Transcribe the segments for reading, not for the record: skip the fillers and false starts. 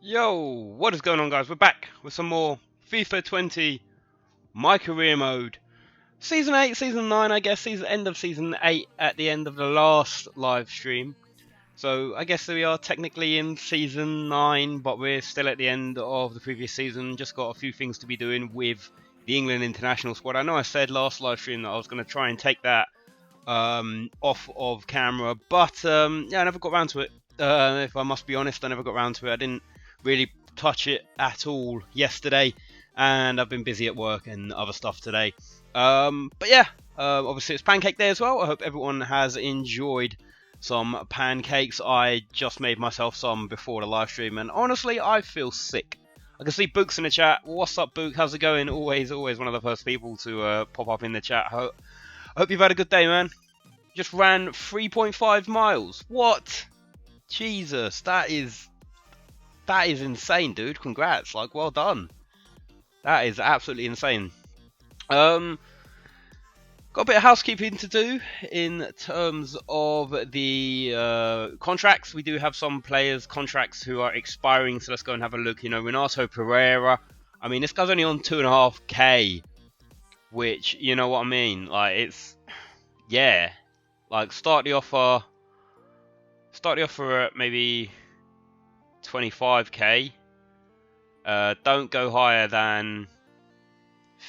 Yo, what is going on, guys? We're back with some more FIFA 20 My Career Mode. Season 8, Season 9, I guess, end of Season 8 at the end of the last live stream. So, I guess we are technically in Season 9, but we're still at the end of the previous season. Just got a few things to be doing with the England international squad. I know I said last live stream that I was going to try and take that off of camera, but yeah, I never got around to it. If I must be honest, I never got around to it. I didn't really touch it at all yesterday, and I've been busy at work and other stuff today. But yeah, obviously it's Pancake Day as well. I hope everyone has enjoyed some pancakes. I just made myself some before the live stream, and honestly, I feel sick. I can see Book's in the chat. What's up, Book? How's it going? Always one of the first people to pop up in the chat. Hope you've had a good day, man. Just ran 3.5 miles. What? Jesus, that is insane, dude. Congrats. Like, well done. That is absolutely insane. Got a bit of housekeeping to do in terms of the contracts. We do have some players' contracts who are expiring, so let's go and have a look. You know, Renato Pereira. I mean, this guy's only on 2.5k, which, you know what I mean? Like, it's, yeah. Like, start the offer at maybe 25k. Don't go higher than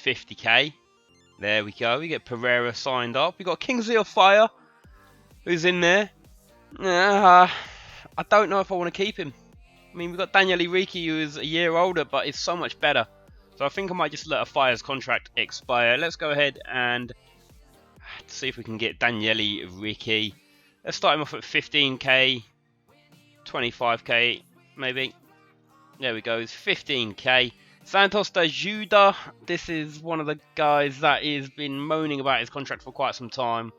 50k. There we go. We get Pereira signed up. We got Kingsley of Fire, who's in there. I don't know if I want to keep him. I mean, we've got Daniel Iriki, who is a year older, but is so much better. So I think I might just let a Fire's contract expire. Let's go ahead and see if we can get Daniel Iriki. Let's start him off at 15k, 25k, maybe. There we go, it's 15k. Santos da Juda, this is one of the guys that has been moaning about his contract for quite some time.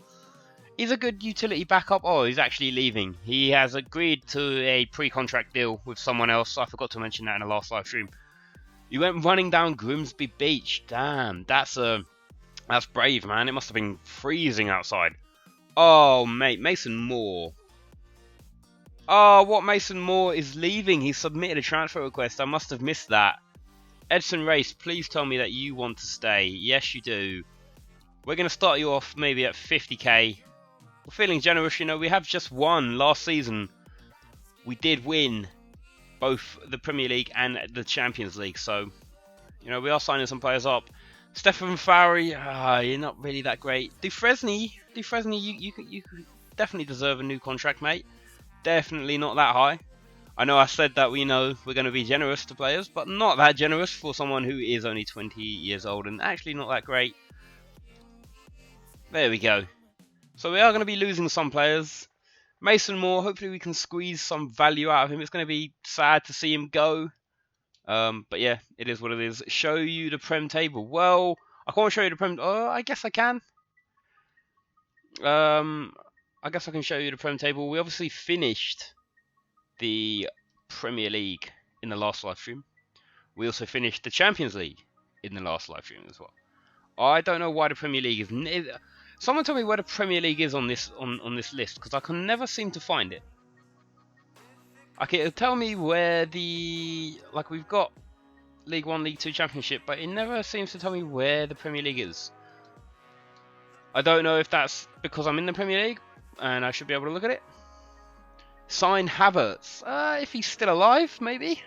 He's a good utility backup. Oh, he's actually leaving. He has agreed to a pre-contract deal with someone else. I forgot to mention that in the last live stream. He went running down Grimsby Beach. Damn, that's brave, man. It must have been freezing outside. Oh, mate, Mason Moore. Oh, what? Mason Moore is leaving. He submitted a transfer request. I must have missed that. Edson Race, please tell me that you want to stay. Yes, you do. We're going to start you off maybe at 50k. We're feeling generous, you know. We have just won last season. We did win both the Premier League and the Champions League. So, you know, we are signing some players up. Stefan Fowry, you're not really that great. Dufresne, you definitely deserve a new contract, mate. Definitely not that high. I know I said that we're going to be generous to players, but not that generous for someone who is only 20 years old and actually not that great. There we go. So we are going to be losing some players. Mason Moore, hopefully we can squeeze some value out of him. It's going to be sad to see him go. But yeah, it is what it is. Show you the Prem table. Well, I can't show you the Prem. Oh, I guess I can. I guess I can show you the Prem table. We obviously finished the Premier League in the last live stream. We also finished the Champions League in the last live stream as well. I don't know why the Premier League is. Someone tell me where the Premier League is on this list, because I can never seem to find it. Okay, tell me where we've got League 1, League 2 Championship, but it never seems to tell me where the Premier League is. I don't know if that's because I'm in the Premier League and I should be able to look at it. Sign Havertz. If he's still alive, maybe.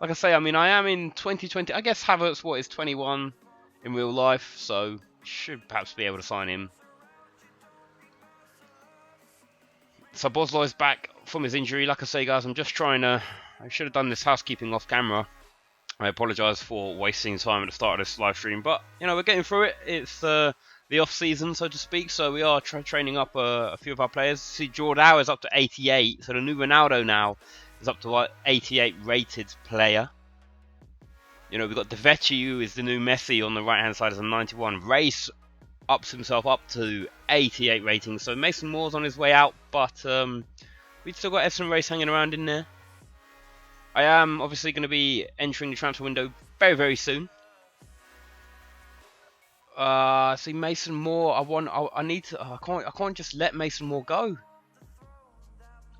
Like I say, I mean, I am in 2020. I guess Havertz, is 21 in real life, so should perhaps be able to sign him. So Boslo's back from his injury. Like I say, guys, I'm just trying to... I should have done this housekeeping off camera. I apologise for wasting time at the start of this live stream, but, you know, we're getting through it. It's the off-season, so to speak, so we are training up a few of our players. See, Jordao is up to 88, so the new Ronaldo now is up to 88 rated player. You know, we've got De Vecchi, who is the new Messi on the right-hand side as a 91. Race ups himself up to 88 rating, so Mason Moore's on his way out, but we've still got Edson Race hanging around in there. I am obviously going to be entering the transfer window very, very soon. See, Mason Moore. I need to. I can't just let Mason Moore go.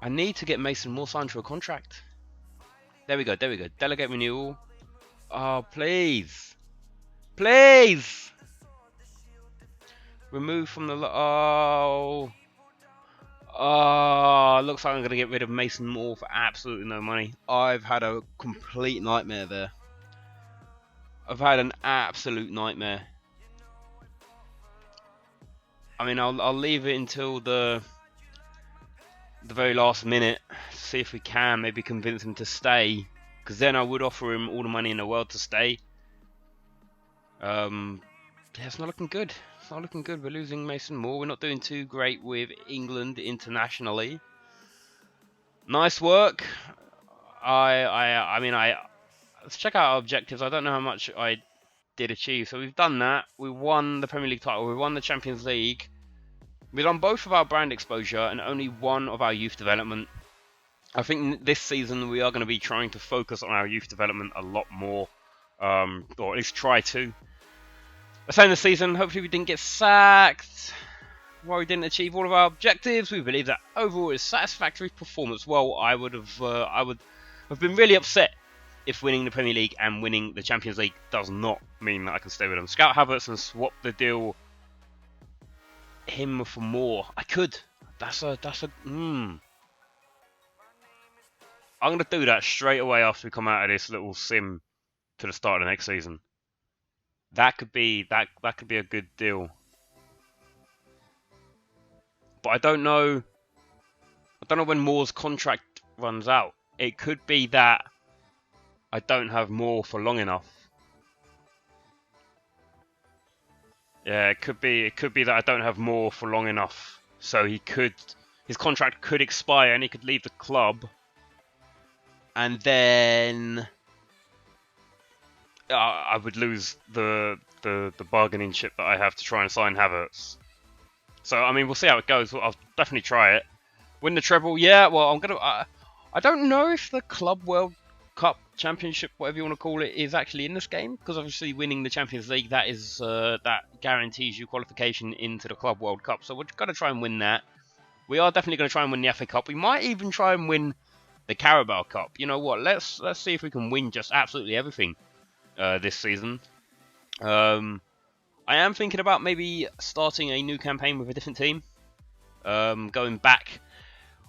I need to get Mason Moore signed to a contract. There we go. There we go. Delegate renewal. Oh, please. Please. Remove from the... Oh. Oh, looks like I'm going to get rid of Mason Moore for absolutely no money. I've had a complete nightmare there. I've had an absolute nightmare. I mean, I'll leave it until the very last minute. See if we can maybe convince him to stay. Because then I would offer him all the money in the world to stay. Yeah, it's not looking good. It's not looking good. We're losing Mason Moore. We're not doing too great with England internationally. Nice work. I mean, let's check out our objectives. I don't know how much I did achieve. So we've done that. We won the Premier League title. We won the Champions League. We've done both of our brand exposure and only one of our youth development. I think this season we are going to be trying to focus on our youth development a lot more. Or at least try to. Let's end the season. Hopefully we didn't get sacked. While we didn't achieve all of our objectives, we believe that overall is satisfactory performance. Well, I would have been really upset if winning the Premier League and winning the Champions League does not mean that I can stay with them. Scout Havertz and swap the deal him for more. I could. I'm going to do that straight away after we come out of this little sim to the start of the next season. That could be a good deal. But I don't know when Moore's contract runs out. It could be that I don't have Moore for long enough. Yeah, it could be that I don't have Moore for long enough. So his contract could expire and he could leave the club. And then I would lose the bargaining chip that I have to try and sign Havertz. So I mean, we'll see how it goes. I'll definitely try it. Win the treble, yeah. Well, I'm gonna. I don't know if the Club World Cup Championship, whatever you want to call it, is actually in this game, because obviously winning the Champions League, that guarantees you qualification into the Club World Cup. So we're gonna try and win that. We are definitely gonna try and win the FA Cup. We might even try and win the Carabao Cup. You know what? Let's see if we can win just absolutely everything this season. I am thinking about maybe starting a new campaign with a different team. Going back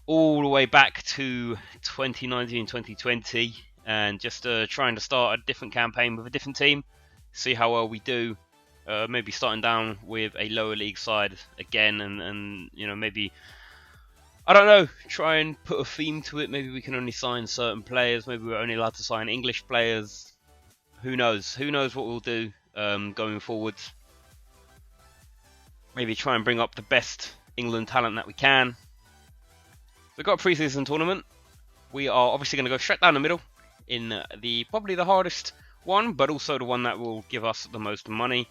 all the way back to 2019-2020 and just trying to start a different campaign with a different team. See how well we do. Maybe starting down with a lower league side again and you know, maybe, I don't know, try and put a theme to it. Maybe we can only sign certain players. Maybe we're only allowed to sign English players. Who knows? Who knows what we'll do going forward. Maybe try and bring up the best England talent that we can. We've got a pre-season tournament. We are obviously going to go straight down the middle in probably the hardest one, but also the one that will give us the most money.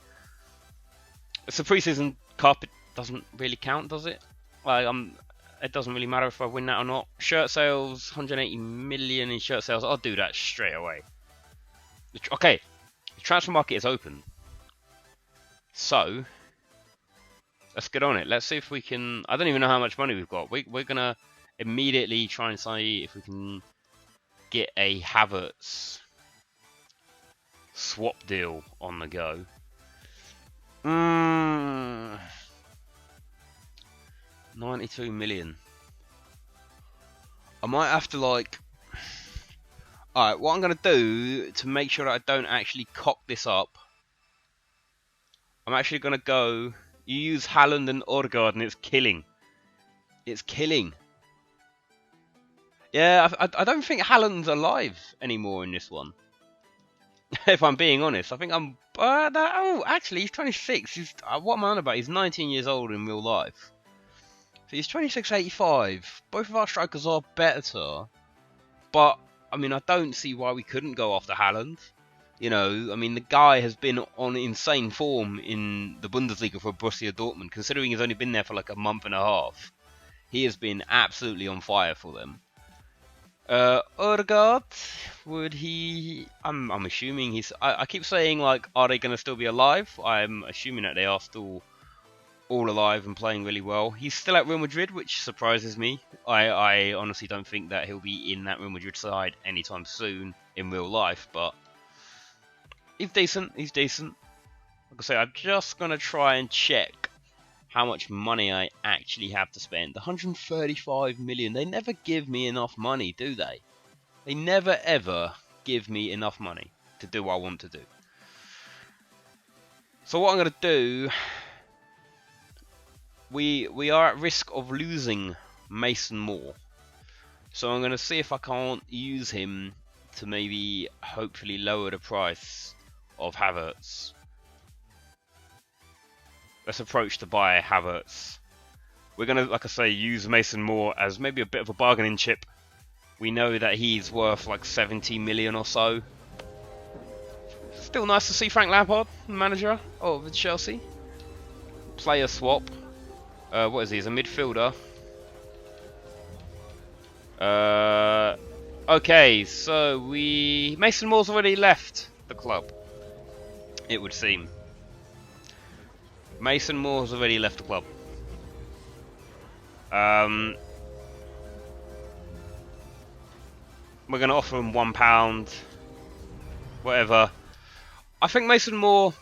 It's a pre-season cup. It doesn't really count, does it? It doesn't really matter if I win that or not. Shirt sales, 180 million in shirt sales. I'll do that straight away. Okay, the transfer market is open. So let's get on it. Let's see if we can. I don't even know how much money we've got. We're gonna immediately try and see if we can get a Havertz swap deal on the go. 92 million. I might have to like. Alright, what I'm gonna do to make sure that I don't actually cock this up, I'm actually gonna go. You use Haaland and Odegaard and it's killing. It's killing. Yeah, I don't think Haaland's alive anymore in this one. If I'm being honest, I think I'm... oh, actually, he's 26. What am I on about? He's 19 years old in real life. So he's 26.85. Both of our strikers are better. But, I mean, I don't see why we couldn't go after Haaland. You know, I mean, the guy has been on insane form in the Bundesliga for Borussia Dortmund, considering he's only been there for like a month and a half. He has been absolutely on fire for them. Odegaard, would he... I'm assuming he's... I keep saying, like, are they going to still be alive? I'm assuming that they are still all alive and playing really well. He's still at Real Madrid, which surprises me. I honestly don't think that he'll be in that Real Madrid side anytime soon in real life, but he's decent. He's decent. Like I say, I'm just going to try and check how much money I actually have to spend. 135 million. They never give me enough money, do they? They never ever give me enough money to do what I want to do. So what I'm going to do, we are at risk of losing Mason Moore. So I'm going to see if I can't use him to maybe hopefully lower the price of Havertz. Let's approach to buy Havertz. We're going to, like I say, use Mason Moore as maybe a bit of a bargaining chip. We know that he's worth like 70 million or so. Still nice to see Frank Lampard, manager of Chelsea. Player swap. What is he? He's a midfielder. Okay, so Mason Moore's already left the club, it would seem. Mason Moore's already left the club. We're going to offer him £1, whatever. I think Mason Moore.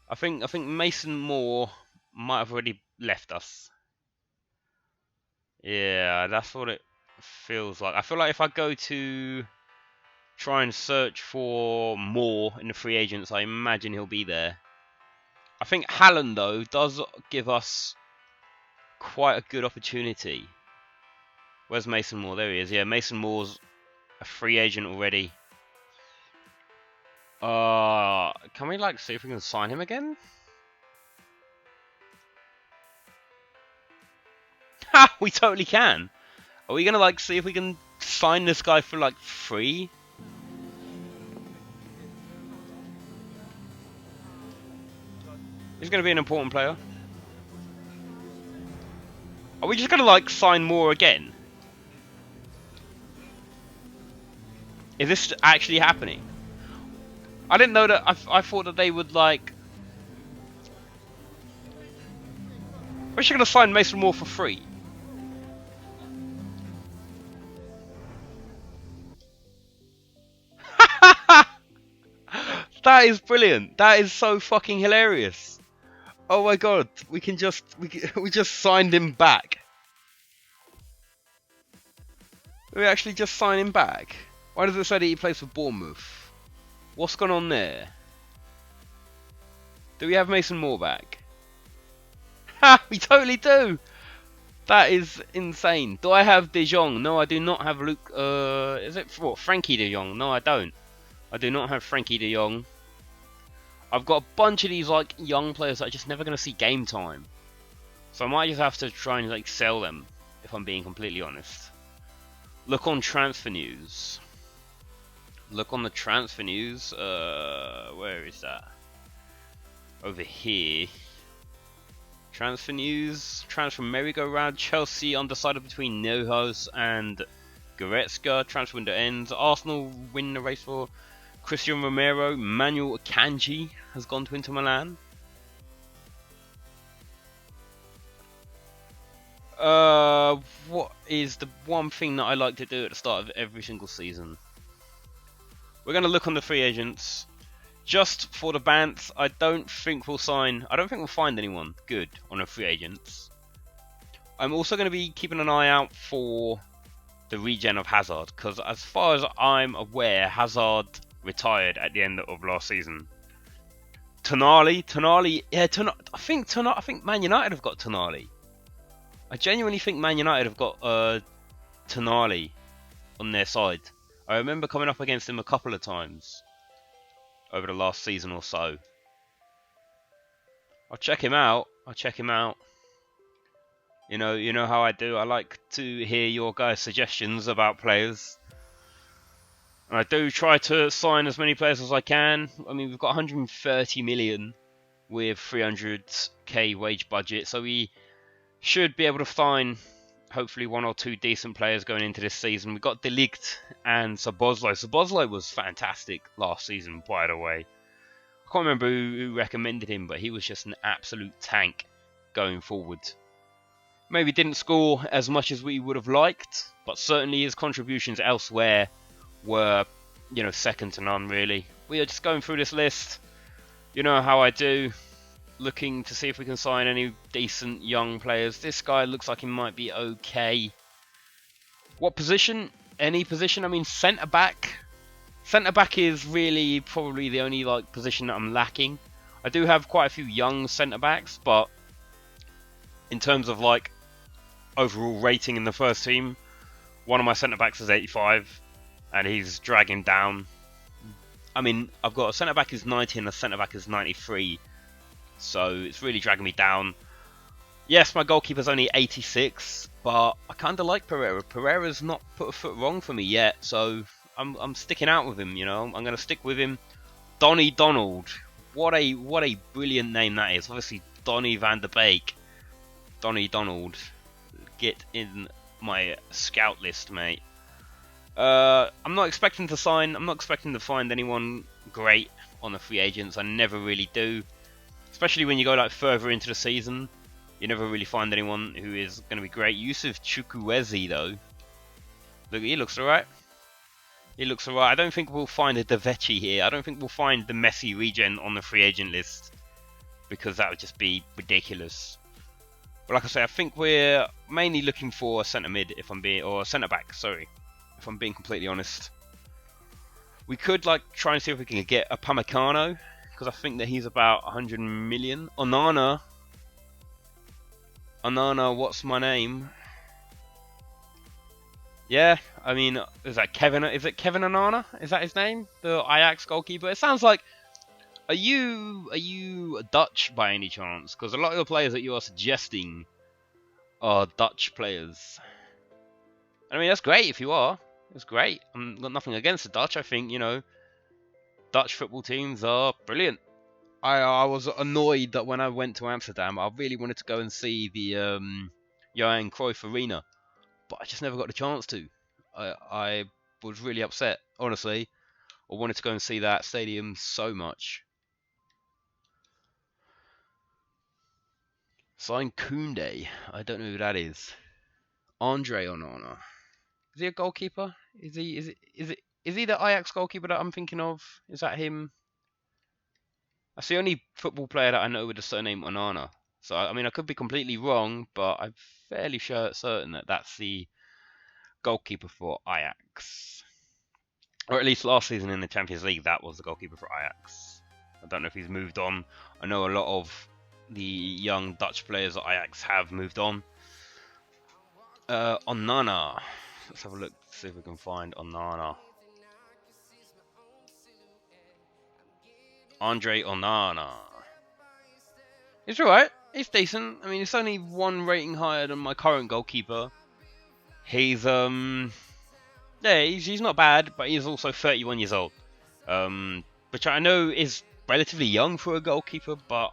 I think Mason Moore might have already left us. Yeah, that's what it feels like. I feel like if I go to try and search for Moore in the free agents, I imagine he'll be there. I think H.A.M, though, does give us quite a good opportunity. Where's Mason Moore? There he is. Yeah, Mason Moore's a free agent already. Can we like see if we can sign him again? Ha! We totally can. Are we gonna like see if we can sign this guy for like free? He's gonna be an important player. Are we just gonna like sign Moore again? Is this actually happening? I didn't know that. I thought that they would like. We're just gonna sign Mason Moore for free. That is brilliant. That is so fucking hilarious. Oh my god, we just signed him back. We actually just signed him back. Why does it say that he plays for Bournemouth? What's gone on there? Do we have Mason Moore back? Ha! We totally do! That is insane. Do I have De Jong? No, I do not have Luke. Is it what? Frankie De Jong? No, I don't. I do not have Frankie De Jong. I've got a bunch of these like young players that are just never going to see game time. So I might just have to try and like sell them, if I'm being completely honest. Look on transfer news. Look on the transfer news. Where is that? Over here. Transfer news. Transfer merry-go-round. Chelsea undecided between Neuhaus and Goretzka. Transfer window ends. Arsenal win the race for Christian Romero. Manuel Akanji has gone to Inter Milan. What is the one thing that I like to do at the start of every single season? We're going to look on the free agents. Just for the bants, I don't think we'll find anyone good on the free agents. I'm also going to be keeping an eye out for the regen of Hazard, because as far as I'm aware, Hazard retired at the end of last season. Tonali, yeah, I think Man United have got Tonali. I genuinely think Man United have got Tonali on their side. I remember coming up against him a couple of times over the last season or so. I'll check him out. You know how I do. I like to hear your guys' suggestions about players. And I do try to sign as many players as I can. I mean, we've got 130 million with 300k wage budget, so we should be able to find hopefully one or two decent players going into this season. We've got De Ligt and Szoboszlai. Szoboszlai was fantastic last season, by the way. I can't remember who recommended him, but he was just an absolute tank going forward. Maybe didn't score as much as we would have liked, but certainly his contributions elsewhere were, you know, second to none, really. We are just going through this list. You know how I do. Looking to see if we can sign any decent young players. This guy looks like he might be okay. What position? Any position? I mean, centre back. Centre back is really probably the only like position that I'm lacking. I do have quite a few young centre backs, but in terms of like overall rating in the first team, one of my centre backs is 85, and he's dragging down. I mean, I've got a centre back who's 90 and a centre back who's 93. So it's really dragging me down. Yes, my goalkeeper's only 86, but I kind of like Pereira. Pereira's not put a foot wrong for me yet, so I'm sticking out with him. You know, I'm going to stick with him. Donny Donald, what a brilliant name that is. Obviously, Donny van der Beek. Donny Donald, get in my scout list, mate. I'm not expecting to sign. I'm not expecting to find anyone great on the free agents. I never really do. Especially when you go like further into the season, you never really find anyone who is going to be great. Yusuf Chukwueze though, look, he looks alright. He looks alright. I don't think we'll find a Devechi here. I don't think we'll find the Messi regen on the free agent list, because that would just be ridiculous. But like I say, I think we're mainly looking for a centre mid, if I'm being, or a centre back. Sorry, if I'm being completely honest. We could like try and see if we can get a Pamecano, because I think that he's about 100 million. Onana, what's my name? Yeah, I mean, is that Kevin? Is it Kevin Onana? Is that his name? The Ajax goalkeeper. It sounds like. Are you Dutch by any chance? Because a lot of the players that you are suggesting are Dutch players. I mean, that's great if you are. It's great. I've got nothing against the Dutch. I think, you know, Dutch football teams are brilliant. I was annoyed that when I went to Amsterdam, I really wanted to go and see the Johan Cruyff Arena, but I just never got the chance to. I was really upset, honestly. I wanted to go and see that stadium so much. Sign Koundé. I don't know who that is. Andre Onana. Is he a goalkeeper? Is he the Ajax goalkeeper that I'm thinking of? Is that him? That's the only football player that I know with the surname Onana. So, I mean, I could be completely wrong, but I'm fairly certain that that's the goalkeeper for Ajax. Or at least last season in the Champions League, that was the goalkeeper for Ajax. I don't know if he's moved on. I know a lot of the young Dutch players at Ajax have moved on. Onana. Let's have a look, see if we can find Onana. Andre Onana. It's alright. It's decent. I mean, it's only one rating higher than my current goalkeeper. He's yeah, he's not bad, but he's also 31 years old. Which I know is relatively young for a goalkeeper, but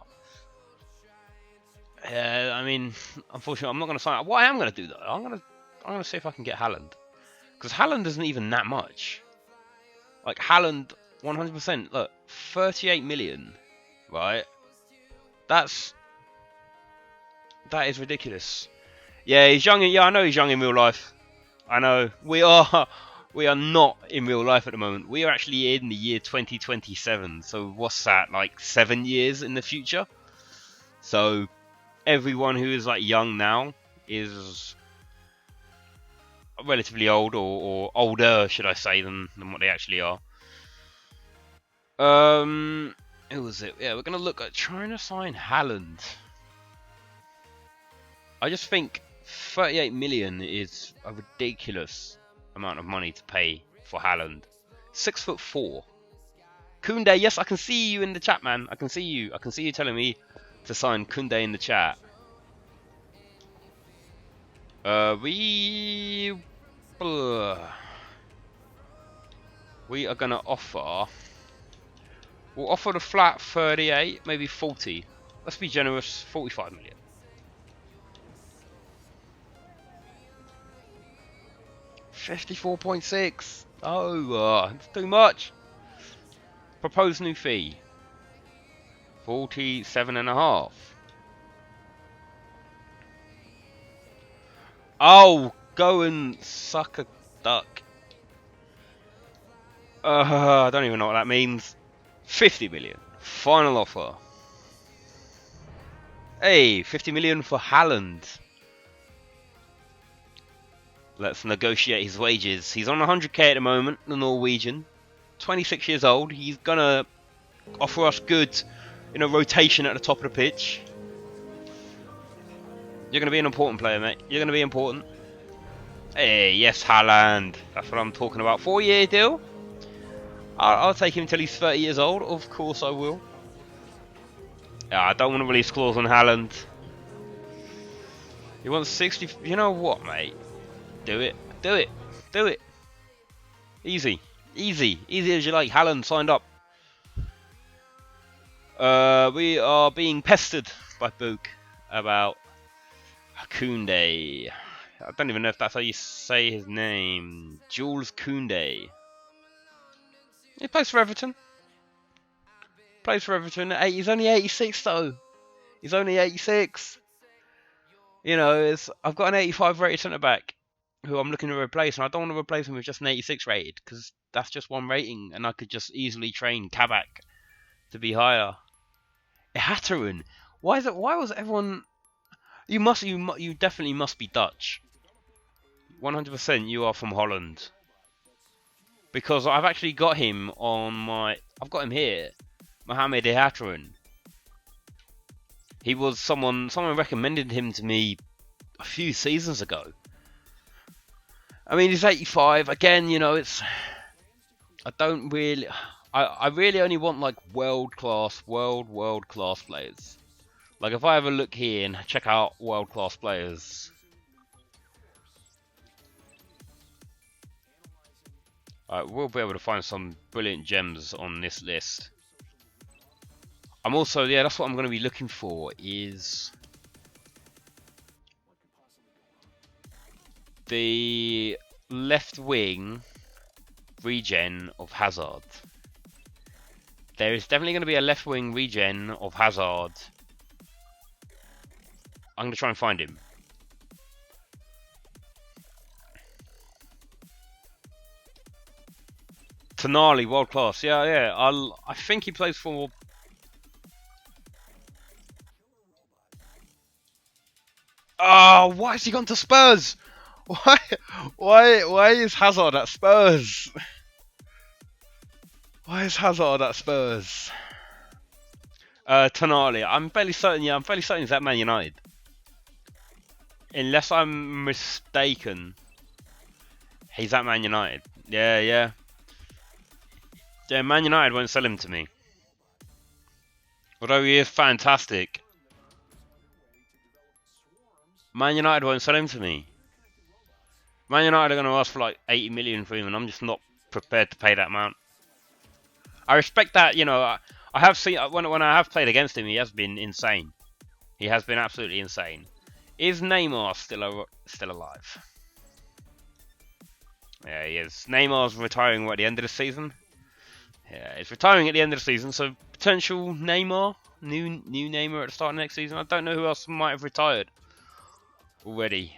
I mean, unfortunately, I'm not going to sign up. What I am going to do though, I'm going to see if I can get Haaland, because Haaland isn't even that much. Like Haaland, 100%. Look, 38 million, right? That is ridiculous. Yeah, he's young. Yeah, I know he's young in real life. I know we are not in real life at the moment. We are actually in the year 2027. So what's that? Like 7 years in the future. So everyone who is like young now is relatively old, or older, should I say, than what they actually are. Who was it? Yeah, we're gonna look at trying to sign Haaland. I just think 38 million is a ridiculous amount of money to pay for Haaland. 6'4". Koundé, yes, I can see you in the chat, man. I can see you. I can see you telling me to sign Koundé in the chat. We are gonna offer. We'll offer the flat 38, maybe 40. Let's be generous, 45 million. $54.6. Oh, it's too much. Proposed new fee. 47.5. Oh, go and suck a duck. I don't even know what that means. 50 million. Final offer. Hey, 50 million for Haaland. Let's negotiate his wages. He's on 100k at the moment, the Norwegian. 26 years old. He's gonna offer us good in a rotation at the top of the pitch. You're gonna be an important player, mate. You're gonna be important. Hey, yes, Haaland. That's what I'm talking about. 4-year deal. I'll take him until he's 30 years old. Of course I will. I don't want to release clause on Haaland. He wants 60. You know what, mate? Do it. Do it. Do it. Easy. Easy. Easy as you like. Haaland signed up. We are being pestered by Book about Koundé. I don't even know if that's how you say his name. Jules Koundé. He plays for Everton. Plays for Everton. He's only 86 though. He's only 86. You know, I've got an 85 rated centre back who I'm looking to replace, and I don't want to replace him with just an 86 rated because that's just one rating, and I could just easily train Kabak to be higher. H.A.M. Why is it? Why was everyone? You definitely must be Dutch. 100% you are from Holland. Because I've actually got him on my... I've got him here. Mohamed H.A.M. He was someone recommended him to me a few seasons ago. I mean, he's 85. Again, you know, it's... I don't really... I really only want, like, world-class players. Like, if I have a look here and check out world-class players... we'll be able to find some brilliant gems on this list. I'm also, yeah, that's what I'm going to be looking for, is the left wing regen of Hazard. There is definitely going to be a left wing regen of Hazard. I'm going to try and find him. Tonali, world class. Yeah. I think he plays for... Oh, why has he gone to Spurs? Why is Hazard at Spurs? Why is Hazard at Spurs? Tonali. I'm fairly certain he's at Man United. Unless I'm mistaken. He's at Man United. Yeah, Man United won't sell him to me. Although he is fantastic. Man United won't sell him to me. Man United are going to ask for like 80 million for him, and I'm just not prepared to pay that amount. I respect that, you know. I have seen when I have played against him, he has been insane. He has been absolutely insane. Is Neymar still alive? Yeah, he is. Neymar's retiring at the end of the season. Yeah, he's retiring at the end of the season, so potential Neymar, new Neymar at the start of next season. I don't know who else might have retired already.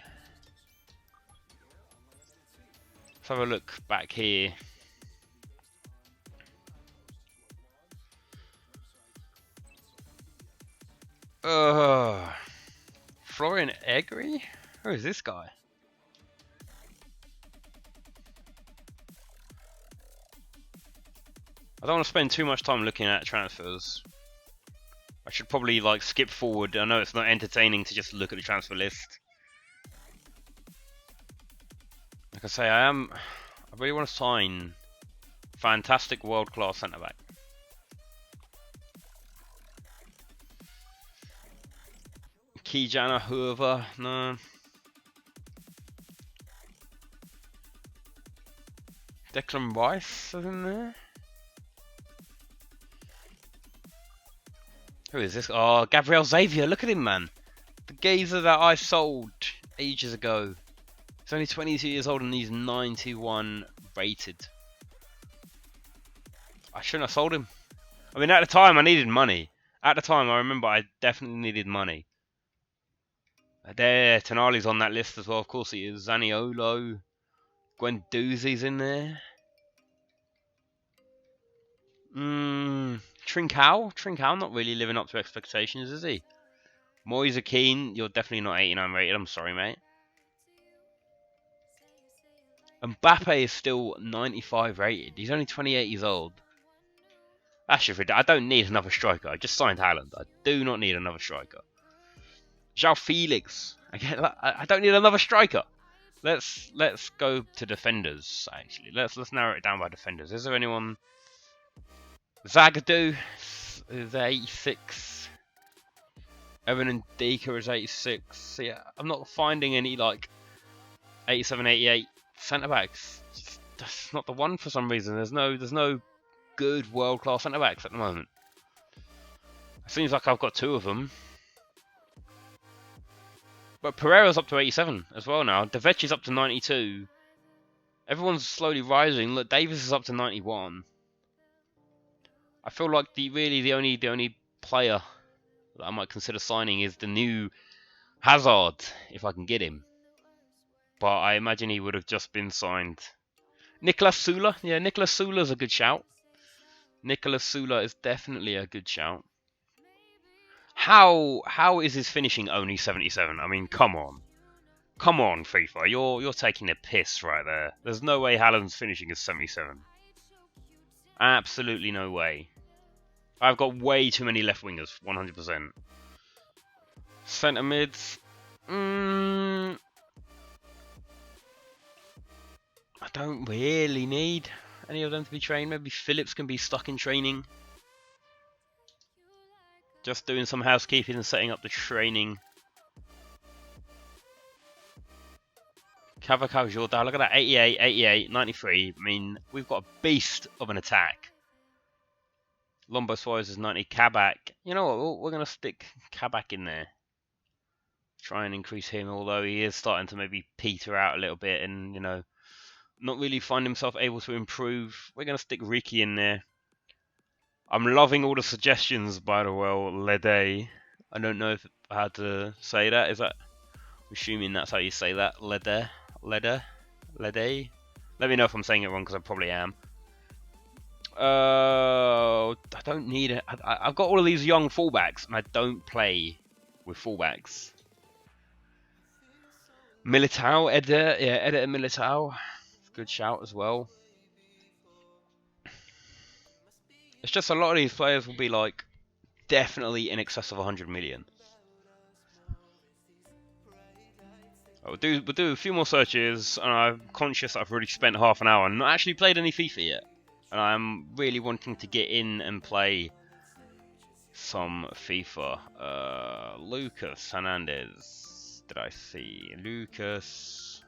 Let's have a look back here. Florian Egri? Who is this guy? I don't want to spend too much time looking at transfers. I should probably like skip forward. I know it's not entertaining to just look at the transfer list. Like I say, I really want to sign fantastic world-class centre-back. Kijana, whoever, no. Declan Rice is in there. Who is this? Oh, Gabriel Xavier. Look at him, man. The geezer that I sold ages ago. He's only 22 years old and he's 91 rated. I shouldn't have sold him. I mean, at the time I needed money. At the time, I remember I definitely needed money. There, Tonali's on that list as well. Of course he is. Zaniolo. Guendouzi's in there. Trincao? Trincao not really living up to expectations, is he? Moise Keane, you're definitely not 89 rated. I'm sorry, mate. Mbappe is still 95 rated. He's only 28 years old. That's just ridiculous. I don't need another striker. I just signed Haaland. I do not need another striker. João Felix. Again, I don't need another striker. Let's go to defenders. Actually, let's narrow it down by defenders. Is there anyone? Zagadou is 86. Evan and Dika is 86. Yeah, I'm not finding any like 87, 88 centre backs. That's not the one for some reason. There's no good world class centre backs at the moment. It seems like I've got two of them. But Pereira's up to 87 as well now. Devetchi's up to 92. Everyone's slowly rising. Look, Davis is up to 91. I feel like the only player that I might consider signing is the new Hazard, if I can get him. But I imagine he would have just been signed. Nicolas Sula, yeah, Nicolas Sula's a good shout. Nicolas Sula is definitely a good shout. How is his finishing only 77? I mean, come on. Come on, FIFA. You're taking a piss right there. There's no way Haaland's finishing is 77. Absolutely no way. I've got way too many left wingers, 100%. Centre mids. I don't really need any of them to be trained. Maybe Phillips can be stuck in training. Just doing some housekeeping and setting up the training. Cavacao Jordan, look at that, 88, 88, 93. I mean, we've got a beast of an attack. Lombo Suarez is 90. Kabak. You know what? We're going to stick Kabak in there. Try and increase him, although he is starting to maybe peter out a little bit and, you know, not really find himself able to improve. We're going to stick Ricky in there. I'm loving all the suggestions, by the way, Lede. I don't know if I had to say that. Is that... I'm assuming that's how you say that. Lede. Let me know if I'm saying it wrong, because I probably am. I don't need it. I've got all of these young fullbacks, and I don't play with fullbacks. Militao, Eder, yeah, Eder and Militao. Good shout as well. It's just a lot of these players will be like definitely in excess of 100 million. We'll do a few more searches, and I'm conscious that I've already spent half an hour and not actually played any FIFA yet. And I'm really wanting to get in and play some FIFA. Lucas Hernandez. Did I see? Lucas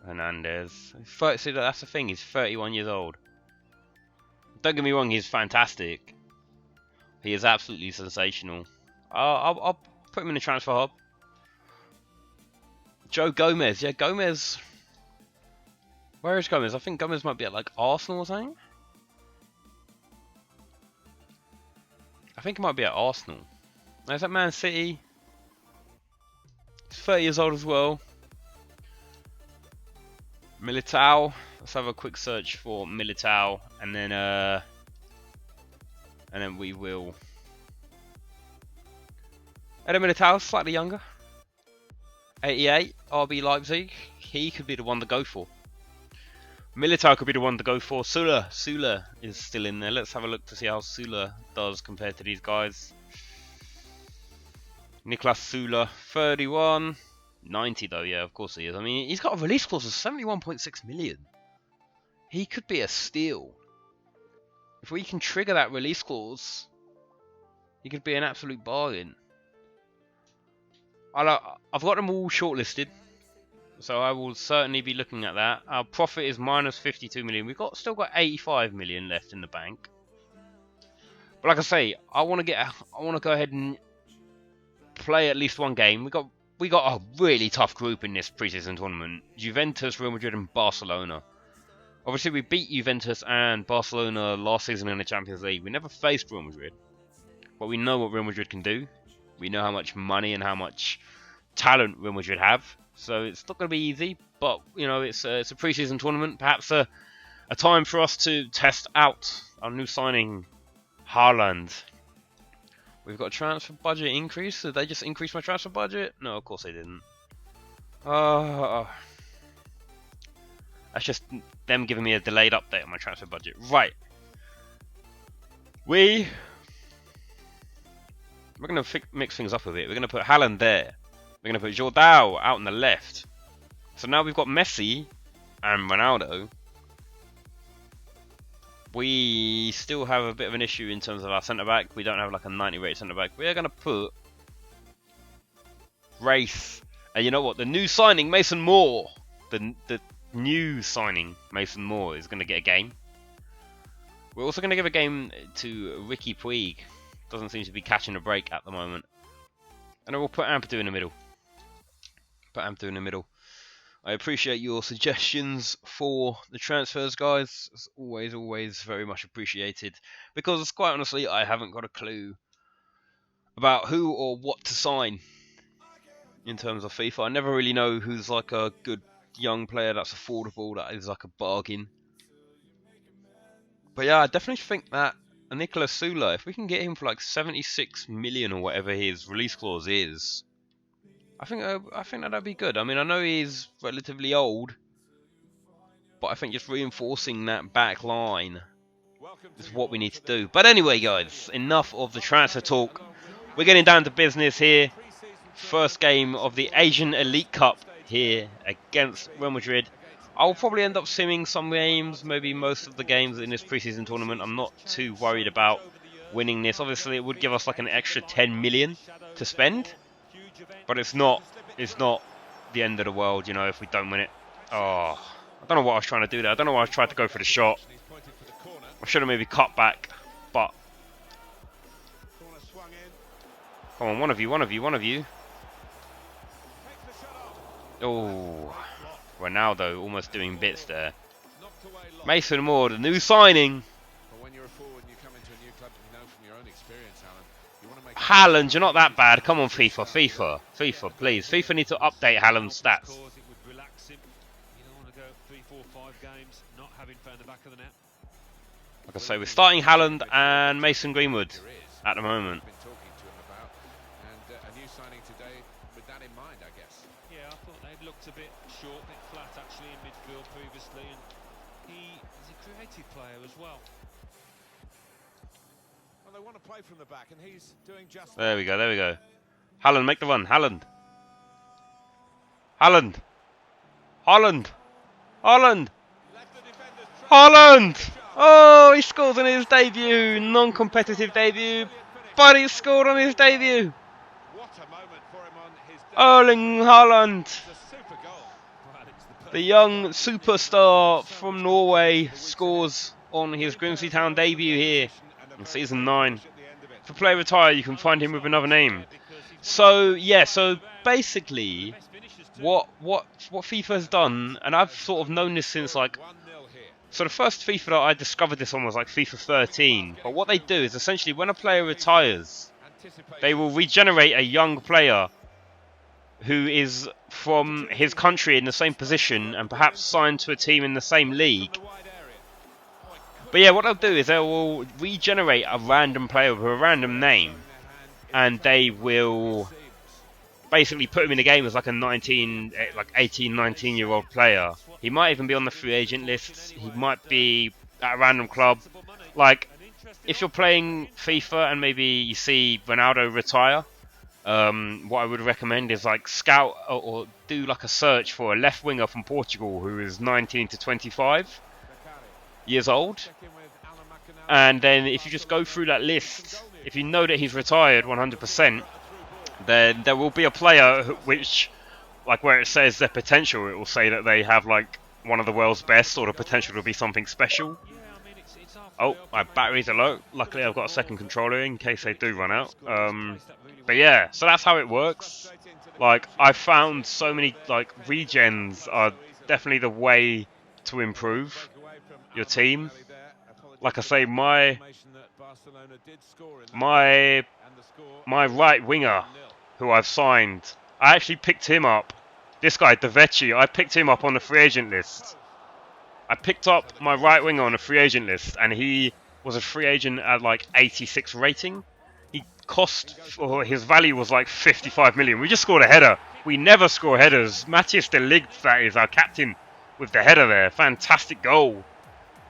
Hernandez. See, that's the thing, he's 31 years old. Don't get me wrong, he's fantastic. He is absolutely sensational. I'll put him in the transfer hub. Joe Gomez. Yeah, Gomez. Where is Gomez? I think Gomez might be at like Arsenal or something. I think it might be at Arsenal. Is that Man City? He's 30 years old as well. Militao. Let's have a quick search for Militao, and then we will. Eder Militao, slightly younger. 88, RB Leipzig. He could be the one to go for. Militao could be the one to go for. Sula is still in there. Let's have a look to see how Sula does compared to these guys. Niklas Sula, 31. 90 though, yeah, of course he is. I mean, he's got a release clause of 71.6 million. He could be a steal. If we can trigger that release clause, he could be an absolute bargain. I've got them all shortlisted, so I will certainly be looking at that. Our profit is minus 52 million. We've still got 85 million left in the bank. But like I say, I want to go ahead and play at least one game. We got a really tough group in this preseason tournament. Juventus, Real Madrid, and Barcelona. Obviously, we beat Juventus and Barcelona last season in the Champions League. We never faced Real Madrid. but we know what Real Madrid can do. We know how much money and how much talent Real Madrid have. So it's not going to be easy, but you know it's a pre-season tournament. Perhaps a time for us to test out our new signing, Haaland. We've got a transfer budget increase. Did they just increase my transfer budget? No, of course they didn't. That's just them giving me a delayed update on my transfer budget. Right. We're going to mix things up a bit. We're going to put Haaland there. We're going to put Jordao out on the left. So now we've got Messi and Ronaldo. We still have a bit of an issue in terms of our centre-back. We don't have like a 90 rated centre-back. We're going to put Race. And you know what? The new signing, Mason Moore. The new signing, Mason Moore, is going to get a game. We're also going to give a game to Ricky Puig. Doesn't seem to be catching a break at the moment. And then we'll put Ampadu in the middle. I appreciate your suggestions for the transfers, guys. It's always very much appreciated. Because quite honestly, I haven't got a clue about who or what to sign in terms of FIFA. I never really know who's like a good young player that's affordable, that is like a bargain. But yeah, I definitely think that Nicolas Sula, if we can get him for like 76 million or whatever his release clause is, I think that'd be good. I mean, I know he's relatively old, but I think just reinforcing that back line is what we need to do. But anyway, guys, enough of the transfer talk. We're getting down to business here. First game of the Asian Elite Cup here against Real Madrid. I'll probably end up simming some games, maybe most of the games in this preseason tournament. I'm not too worried about winning this. Obviously, it would give us like an extra 10 million to spend, but it's not the end of the world, you know, if we don't win it. Oh, I don't know what I was trying to do there. I don't know why I tried to go for the shot. I should have maybe cut back, but come on, one of you. Oh, Ronaldo almost doing bits there. Mason Moore, the new signing. Haaland, you're not that bad. Come on, FIFA, please. FIFA need to update Haaland's stats. Like I say, we're starting Haaland and Mason Greenwood at the moment. A bit short, a bit flat actually in midfield previously, and he is a creative player as well. Well, they want to play from the back, and he's doing just. There we go. Haaland, make the run. Haaland. Oh, he scores on his debut, non-competitive debut, but he scored on his debut. What a moment for him on his debut. Erling Haaland. The young superstar from Norway scores on his Grimsby Town debut here in Season 9. If a player retire, you can find him with another name. So, yeah, so basically, what FIFA has done, and I've sort of known this since like, so the first FIFA that I discovered this on was like FIFA 13. But what they do is essentially when a player retires, they will regenerate a young player who is from his country in the same position and perhaps signed to a team in the same league. But yeah, what they'll do is they will regenerate a random player with a random name, and they will basically put him in the game as like a 18, 19-year-old player. He might even be on the free agent lists. He might be at a random club. Like, if you're playing FIFA and maybe you see Ronaldo retire, what I would recommend is like scout or do like a search for a left winger from Portugal who is 19 to 25 years old, and then if you just go through that list, if you know that he's retired 100%, then there will be a player which, like where it says their potential, it will say that they have like one of the world's best or the potential to be something special. Oh, my batteries are low. Luckily, I've got a second controller in case they do run out. But yeah, so that's how it works. Like, I've found so many, like, regens are definitely the way to improve your team. like I say, my right winger, who I've signed, I actually picked him up. This guy, Devechi, I picked him up on the free agent list. I picked up my right winger on a free agent list, and he was a free agent at like 86 rating. He cost, or his value was like 55 million. We just scored a header. We never score headers. Matthias de Ligt, that is our captain, with the header there. Fantastic goal.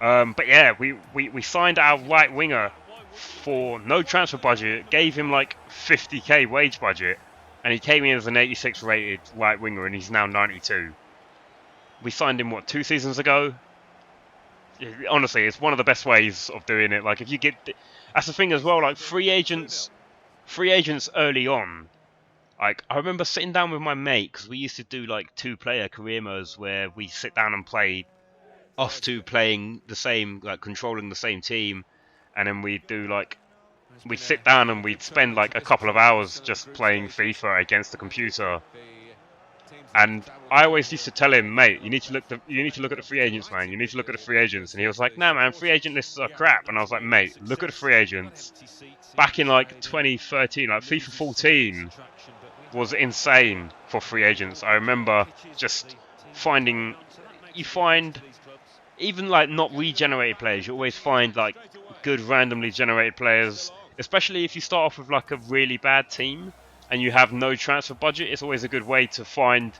But yeah, we signed our right winger for no transfer budget, gave him like 50k wage budget, and he came in as an 86 rated right winger, and he's now 92. We signed him, what, 2 seasons ago? Honestly, it's one of the best ways of doing it. Like, if you get, that's the thing as well. Like, free agents early on. Like, I remember sitting down with my mate, because we used to do like 2-player career modes where we sit down and play, us two playing the same, like controlling the same team, and then we'd sit down and we'd spend like a couple of hours just playing FIFA against the computer. And I always used to tell him, mate, you need to look at the free agents, man. You need to look at the free agents. And he was like, nah, man, free agent lists are crap. And I was like, mate, look at the free agents. Back in like 2013, like FIFA 14 was insane for free agents. I remember just finding, you find, even like not regenerated players, you always find like good randomly generated players, especially if you start off with like a really bad team and you have no transfer budget. It's always a good way to find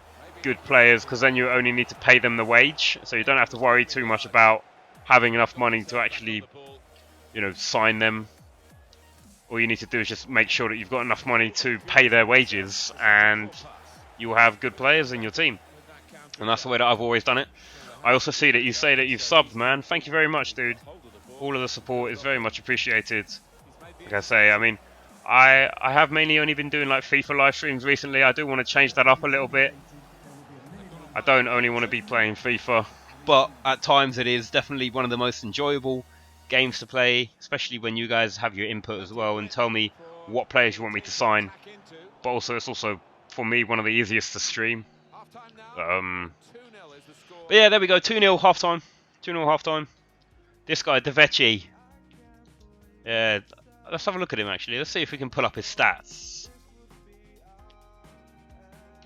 good players, because then you only need to pay them the wage, so you don't have to worry too much about having enough money to actually, you know, sign them. All you need to do is just make sure that you've got enough money to pay their wages, and you'll have good players in your team. And that's the way that I've always done it. I also see that you say that you've subbed, man. Thank you very much, dude. All of the support is very much appreciated. Like I say, I mean, I have mainly only been doing like FIFA live streams recently. I do want to change that up a little bit. I don't only want to be playing FIFA, but at times it is definitely one of the most enjoyable games to play, especially when you guys have your input as well and tell me what players you want me to sign. But also, it's also, for me, one of the easiest to stream. But yeah, there we go, 2-0 half-time. 2-0 half-time. This guy, Devechi. Yeah, let's have a look at him, actually. Let's see if we can pull up his stats.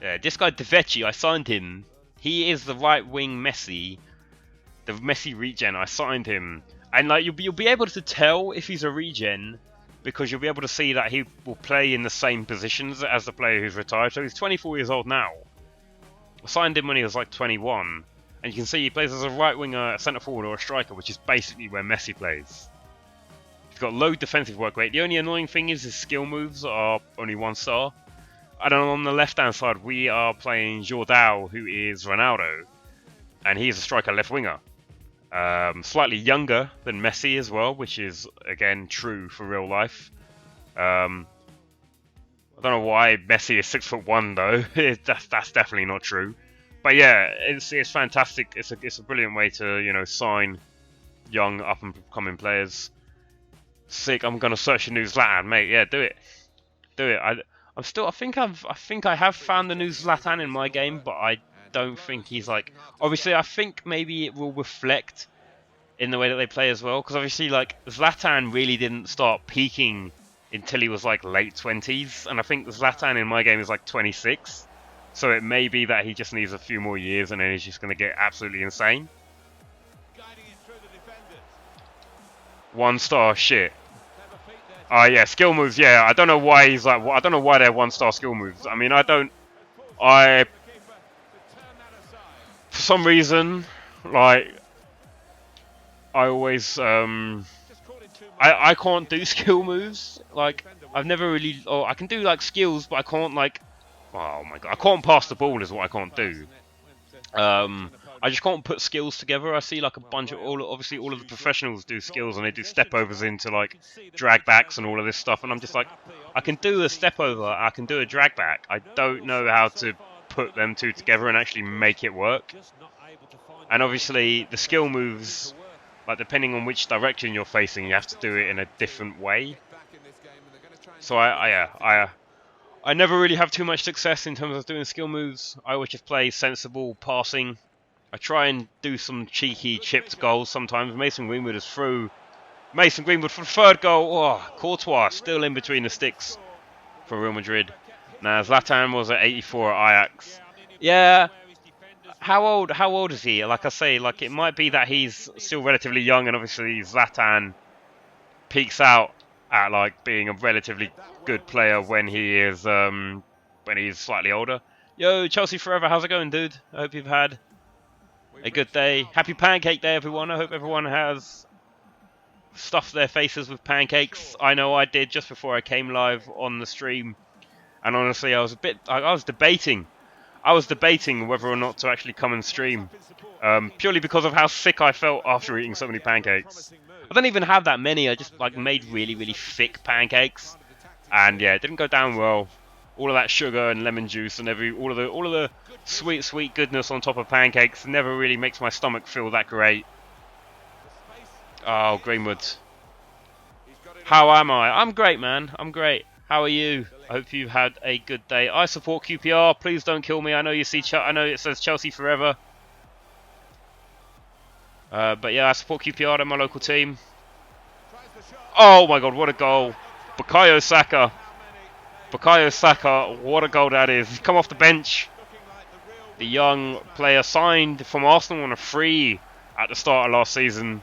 Yeah, this guy, Devechi, I signed him. He is the right-wing Messi. The Messi regen, I signed him. And like you'll be able to tell if he's a regen, because you'll be able to see that he will play in the same positions as the player who's retired. So he's 24 years old now. I signed him when he was like 21. And you can see he plays as a right winger, a centre forward or a striker, which is basically where Messi plays. He's got low defensive work rate. The only annoying thing is his skill moves are only 1 star. And on the left hand side we are playing Jordao, who is Ronaldo. And he is a striker left winger. Slightly younger than Messi as well, which is again true for real life. I don't know why Messi is 6'1" though. That's definitely not true. But yeah, it's fantastic. It's a brilliant way to, you know, sign young up and coming players. Sick. I'm gonna search a new Zlatan, mate. Yeah, do it. I think I have found the new Zlatan in my game, but I don't think he's like, obviously I think maybe it will reflect in the way that they play as well, because obviously like Zlatan really didn't start peaking until he was like late 20s, and I think Zlatan in my game is like 26, so it may be that he just needs a few more years and then he's just going to get absolutely insane. 1 star shit. Oh yeah, skill moves, yeah, I don't know why he's like, I don't know why they're 1 star skill moves. I mean, for some reason, like, I always, I can't do skill moves. Like, I've never really, I can do like skills, but I can't like, oh my god, I can't pass the ball is what I can't do. I just can't put skills together. I see like a bunch of, obviously all of the professionals do skills and they do step overs into like drag backs and all of this stuff, and I'm just like, I can do a step over, I can do a drag back. I don't know how to put them two together and actually make it work. And obviously the skill moves, like depending on which direction you're facing, you have to do it in a different way. So I never really have too much success in terms of doing skill moves. I always just play sensible passing. I try and do some cheeky chipped goals sometimes. Mason Greenwood is through Mason Greenwood for the third goal. Oh, Courtois still in between the sticks for Real Madrid. Now Zlatan was at 84 at Ajax. Yeah. How old is he? Like I say, like it might be that he's still relatively young, and obviously Zlatan peaks out at like being a relatively good player when he's slightly older. Yo, Chelsea forever. How's it going, dude? I hope you've had a good day. Happy Pancake Day, everyone. I hope everyone has stuffed their faces with pancakes. I know I did just before I came live on the stream, and honestly, I was debating whether or not to actually come and stream, purely because of how sick I felt after eating so many pancakes. I don't even have that many. I just like made really, really thick pancakes, and yeah, it didn't go down well. All of that sugar and lemon juice and all of the sweet goodness on top of pancakes never really makes my stomach feel that great. Oh, Greenwood. How am I? I'm great, man. I'm great. How are you? I hope you've had a good day. I support QPR. Please don't kill me. I know you see. I know it says Chelsea forever. But yeah, I support QPR. They're my local team. Oh my God, what a goal! Bukayo Saka. Bukayo Saka. What a goal that is. He's come off the bench. The young player signed from Arsenal on a free at the start of last season.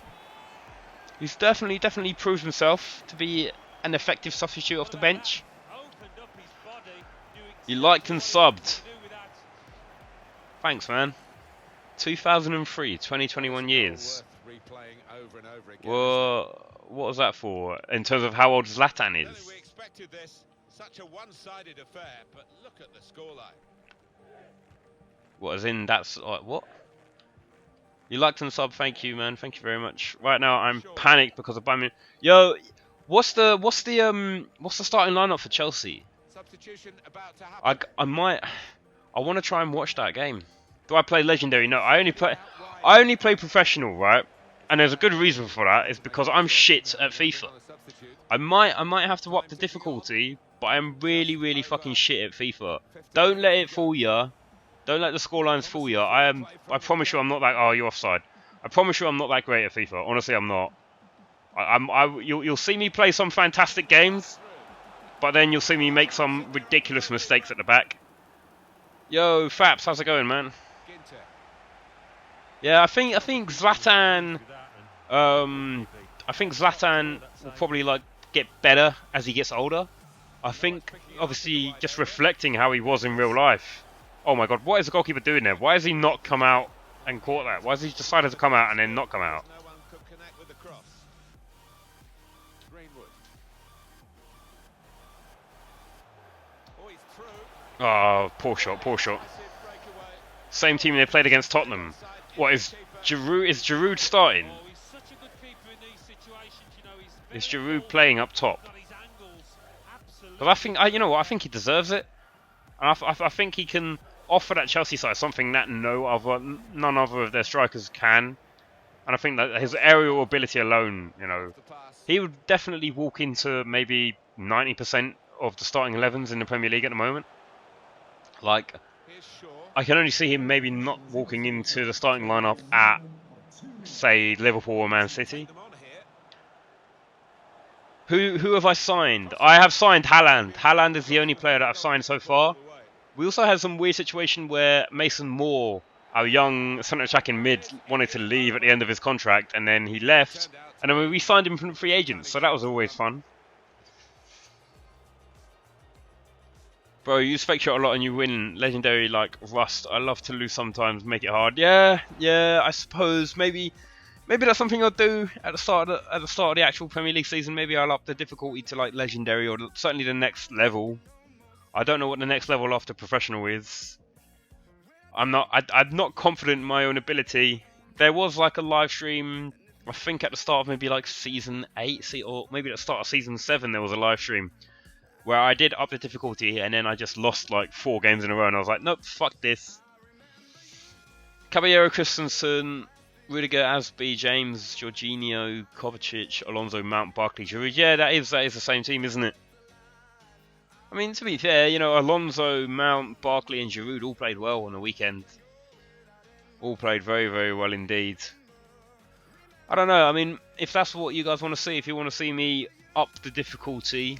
He's definitely proved himself to be an effective substitute off the bench. You liked and subbed. Thanks, man. 2003, 2021 years. Well, what was that for? In terms of how old Zlatan is? We expected this. Such a one-sided affair, but look at the scoreline. What, as in that's what? You liked and sub, thank you, man. Thank you very much. Right now I'm panicked because of Bayern. Yo, what's the starting lineup for Chelsea? Substitution about to happen. I want to try and watch that game. Do I play legendary? No, I only play professional, right? And there's a good reason for that. It's because I'm shit at FIFA. I might have to up the difficulty, but I'm really fucking shit at FIFA. Don't let it fool ya. Don't let the scorelines fool you. I promise you, I'm not that. Oh, you're offside. I promise you, I'm not that great at FIFA. Honestly, I'm not. You'll see me play some fantastic games, but then you'll see me make some ridiculous mistakes at the back. Yo, Faps, how's it going, man? Yeah, I think Zlatan. I think Zlatan will probably like get better as he gets older. I think, obviously, just reflecting how he was in real life. Oh my God, what is the goalkeeper doing there? Why has he not come out and caught that? Why has he decided to come out and then not come out? No one could connect with the cross. Greenwood. Oh, he's through. Oh, poor shot. Same team they played against Tottenham. What is Giroud? Is Giroud starting? Oh, he's such a good keeper in these situations. You know, Is Giroud playing up top? Because I think, you know what? I think he deserves it. And I think he can offer that Chelsea side something that none other of their strikers can. And I think that his aerial ability alone, you know, he would definitely walk into maybe 90% of the starting 11s in the Premier League at the moment. Like, I can only see him maybe not walking into the starting lineup at, say, Liverpool or Man City. Who have I signed? I have signed Haaland. Haaland is the only player that I've signed so far. We also had some weird situation where Mason Moore, our young centre-attacking mid, wanted to leave at the end of his contract, and then he left, and then we signed him from free agents, so that was always fun. Bro, you use fake shot a lot and you win legendary like Rust. I love to lose sometimes, make it hard. Yeah, I suppose maybe that's something I'll do at the start of the actual Premier League season. Maybe I'll up the difficulty to like legendary or certainly the next level. I don't know what the next level after professional is. I'm not confident in my own ability. There was like a live stream, I think at the start of maybe like season 8, or maybe at the start of season 7 there was a live stream where I did up the difficulty and then I just lost like 4 games in a row and I was like, nope, fuck this. Caballero, Christensen, Rudiger, Asby, James, Jorginho, Kovacic, Alonso, Mount, Barkley, Giroud. Yeah, that is the same team, isn't it? I mean, to be fair, you know, Alonso, Mount, Barkley and Giroud all played well on the weekend. All played very well indeed. I don't know. I mean, if that's what you guys want to see, if you want to see me up the difficulty,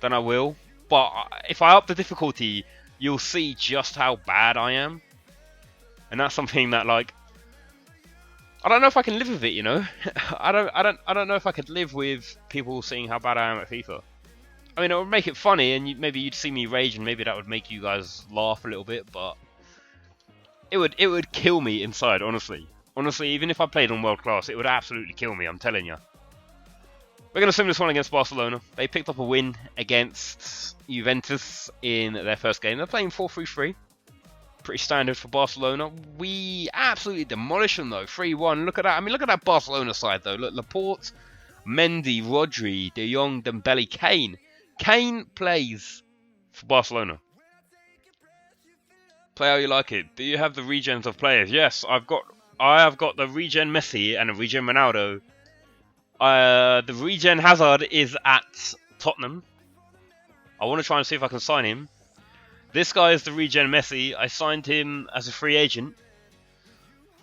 then I will. But if I up the difficulty, you'll see just how bad I am, and that's something that, like, I don't know if I can live with it. You know, I don't know if I could live with people seeing how bad I am at FIFA. I mean, it would make it funny, and maybe you'd see me rage, and maybe that would make you guys laugh a little bit. But it would kill me inside, honestly. Honestly, even if I played on world class, it would absolutely kill me. I'm telling you. We're going to sim this one against Barcelona. They picked up a win against Juventus in their first game. They're playing 4-3-3. Pretty standard for Barcelona. We absolutely demolished them, though. 3-1. Look at that. I mean, look at that Barcelona side, though. Look, Laporte, Mendy, Rodri, De Jong, Dembele, Kane. Kane plays for Barcelona. Play how you like it. Do you have the regens of players? Yes, I have got the regen Messi and the regen Ronaldo. The regen Hazard is at Tottenham. I want to try and see if I can sign him. This guy is the regen Messi. I signed him as a free agent.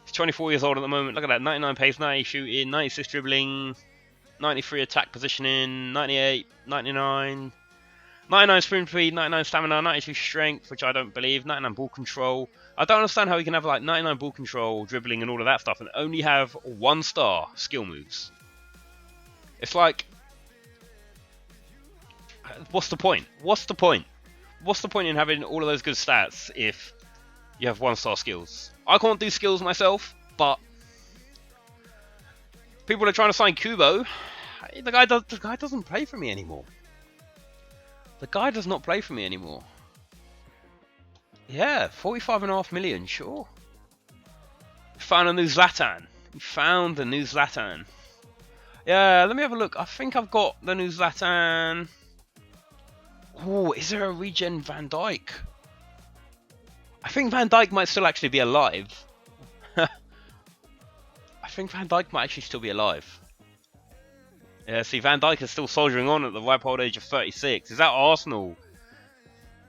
He's 24 years old at the moment. Look at that. 99 pace, 90 shooting, 96 dribbling, 93 attack positioning, 98, 99, 99 sprint speed, 99 stamina, 92 strength, which I don't believe, 99 ball control. I don't understand how he can have like 99 ball control, dribbling and all of that stuff and only have 1-star skill moves. It's like, what's the point? What's the point? What's the point in having all of those good stats if you have 1-star skills? I can't do skills myself, but people are trying to sign Kubo. The guy doesn't play for me anymore. The guy does not play for me anymore. Yeah, 45.5 million, sure. We found a new Zlatan. We found the new Zlatan. Yeah, let me have a look. I think I've got the new Zlatan. Oh, is there a regen Van Dijk? I think Van Dijk might still actually be alive. I think Van Dijk might actually still be alive. Yeah, see, Van Dijk is still soldiering on at the ripe old age of 36. Is that Arsenal?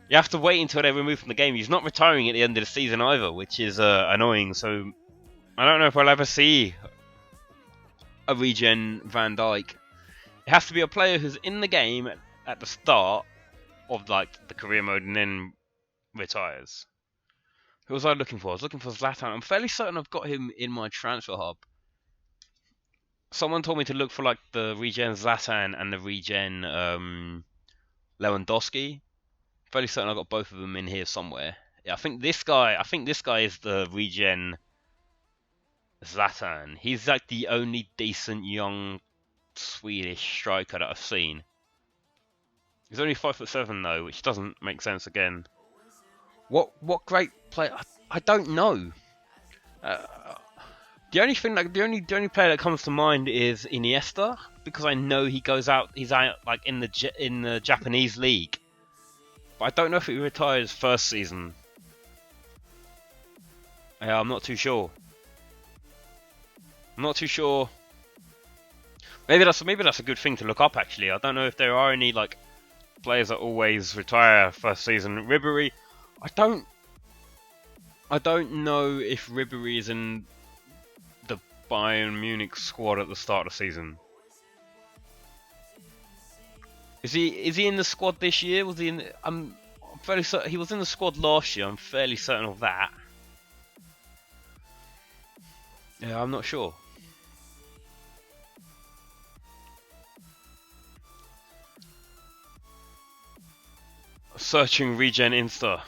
You have to wait until they're removed from the game. He's not retiring at the end of the season either, which is annoying. So, I don't know if I'll ever see a regen Van Dijk. It has to be a player who's in the game at the start of like the career mode and then retires. Who was I looking for? I was looking for Zlatan. I'm fairly certain I've got him in my transfer hub. Someone told me to look for like the regen Zlatan and the regen Lewandowski. Fairly certain I got both of them in here somewhere. Yeah, I think this guy is the regen Zlatan. He's like the only decent young Swedish striker that I've seen. He's only 5'7" though, which doesn't make sense again. What great player? I don't know. The only thing, like the only player that comes to mind is Iniesta, because I know he's out like in the Japanese league. But I don't know if he retires first season. Yeah, I'm not too sure. I'm not too sure. Maybe that's a good thing to look up actually. I don't know if there are any like players that always retire first season. Ribery, I don't know if Ribery is in the Bayern Munich squad at the start of the season. Is he in the squad this year? Was he in? I'm fairly certain he was in the squad last year. I'm fairly certain of that. Yeah, I'm not sure. Searching regen Insta.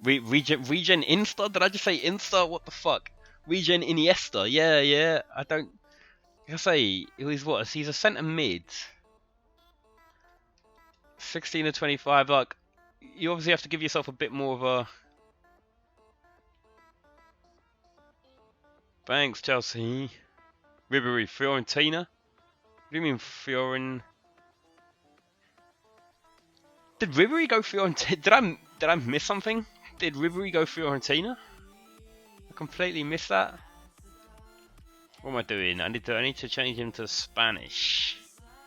Regen Insta? Did I just say Insta? What the fuck? Regen Iniesta. Yeah. I don't. I say he's what? He's a centre mid. 16 to 25. Like, you obviously have to give yourself a bit more of a. Thanks, Chelsea. Ribery, Fiorentina. What do you mean Fioren? Did Ribery go Fiorentina? Did I miss something? Did Ribery go Fiorentina? I completely missed that. What am I doing? I need to change him to Spanish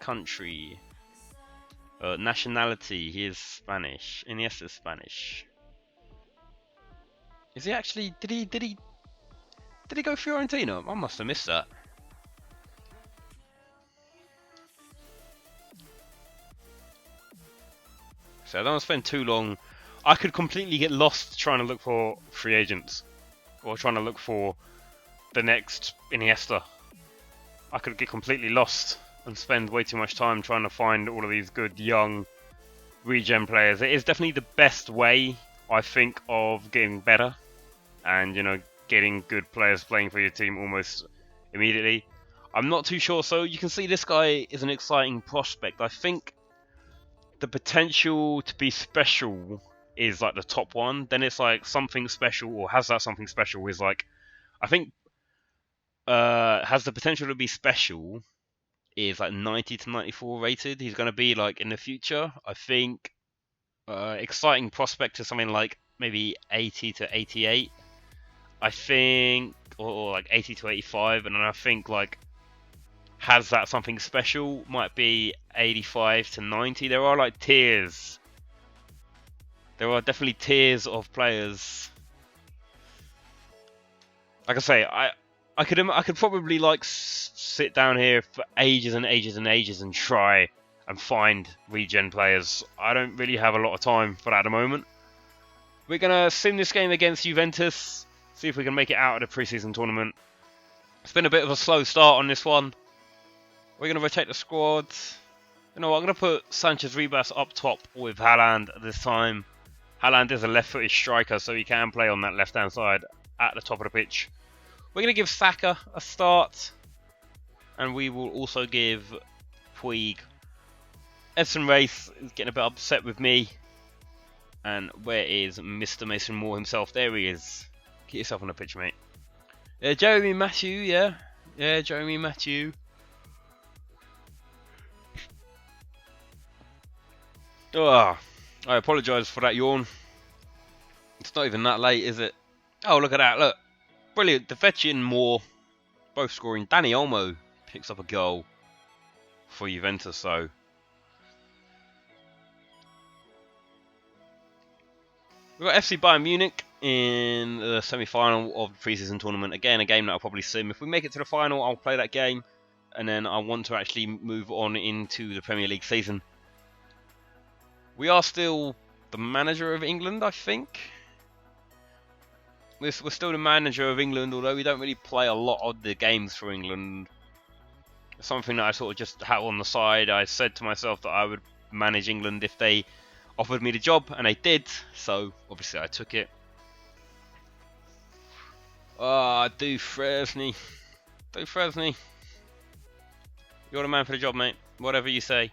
country. Nationality. He is Spanish. Iniesta's Spanish. Is he actually? Did Did he go Fiorentina? I must have missed that. So I don't want to spend too long. I could completely get lost trying to look for free agents. Or trying to look for the next Iniesta. I could get completely lost and spend way too much time trying to find all of these good young regen players. It is definitely the best way, I think, of getting better and, you know, getting good players playing for your team almost immediately. I'm not too sure, so you can see this guy is an exciting prospect. I think the potential to be special is like the top one. Then it's like something special, or has that something special is like, I think has the potential to be special is like 90 to 94 rated. He's going to be like in the future. I think exciting prospect is something like maybe 80 to 88. I think, or like 80 to 85, and then I think like has that something special might be 85 to 90. There are like tiers. There are definitely tiers of players. Like I say, I could probably like sit down here for ages and ages and ages and try and find regen players. I don't really have a lot of time for that at the moment. We're gonna sim this game against Juventus, see if we can make it out of the preseason tournament. It's been a bit of a slow start on this one. We're gonna rotate the squad. You know what, I'm gonna put Sanchez Ribas up top with Haaland this time. Haaland is a left-footed striker, so he can play on that left-hand side at the top of the pitch. We're going to give Saka a start, and we will also give Puig. Edson Race is getting a bit upset with me. And where is Mr. Mason Moore himself? There he is. Get yourself on the pitch, mate. Jeremy Matthew, yeah. Yeah, Jeremy Matthew. Oh, I apologise for that yawn. It's not even that late, is it? Oh, look at that, look. Brilliant. Defetti and Moore both scoring. Danny Olmo picks up a goal for Juventus, so. We've got FC Bayern Munich in the semi-final of the pre-season tournament. Again, a game that I'll probably sim. If we make it to the final, I'll play that game. And then I want to actually move on into the Premier League season. We are still the manager of England, I think. We're still the manager of England, although we don't really play a lot of the games for England. It's something that I sort of just had on the side. I said to myself that I would manage England if they offered me the job, and they did, so obviously I took it. Ah, Dufresne. Dufresne. You're the man for the job, mate. Whatever you say.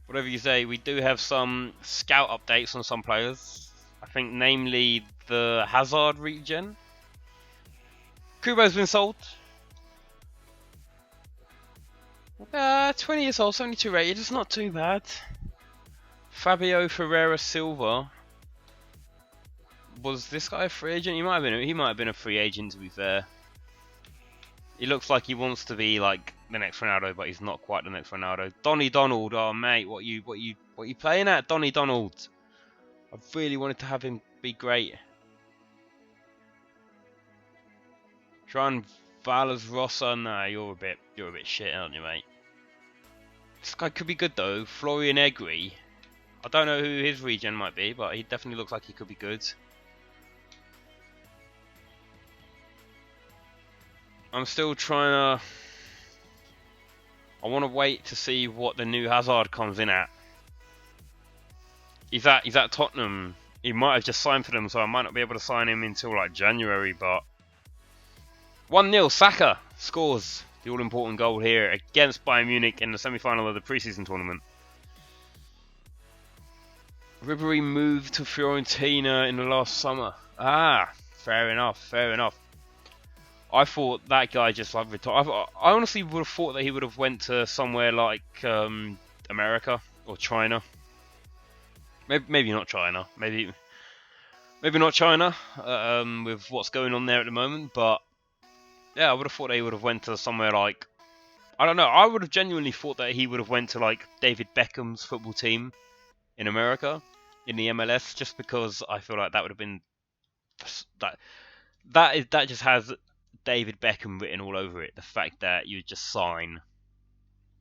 Whatever you say. We do have some scout updates on some players. I think namely the Hazard regen. Kubo's been sold. 20 years old, 72 rated. It's not too bad. Fabio Ferreira Silva. Was this guy a free agent? He might have been a free agent, to be fair. He looks like he wants to be like the next Ronaldo, but he's not quite the next Ronaldo. Donny Donald, oh mate, what you playing at, Donny Donald? I really wanted to have him be great. Joan Valas Rossa, nah, you're a bit shit, aren't you, mate? This guy could be good though. Florian Egri. I don't know who his regen might be, but he definitely looks like he could be good. I'm still trying to. I want to wait to see what the new Hazard comes in at. He's at Tottenham. He might have just signed for them, so I might not be able to sign him until like January. But 1-0, Saka scores the all-important goal here against Bayern Munich in the semi-final of the pre-season tournament. Ribery moved to Fiorentina in the last summer. Ah, fair enough, fair enough. I thought that guy just like retired. I honestly would have thought that he would have went to somewhere like America or China. Maybe not China. Maybe not China with what's going on there at the moment. But yeah, I would have thought they would have went to somewhere like, I don't know. I would have genuinely thought that he would have went to like David Beckham's football team in America in the MLS, just because I feel like that would have been that just has David Beckham written all over it. The fact that you just sign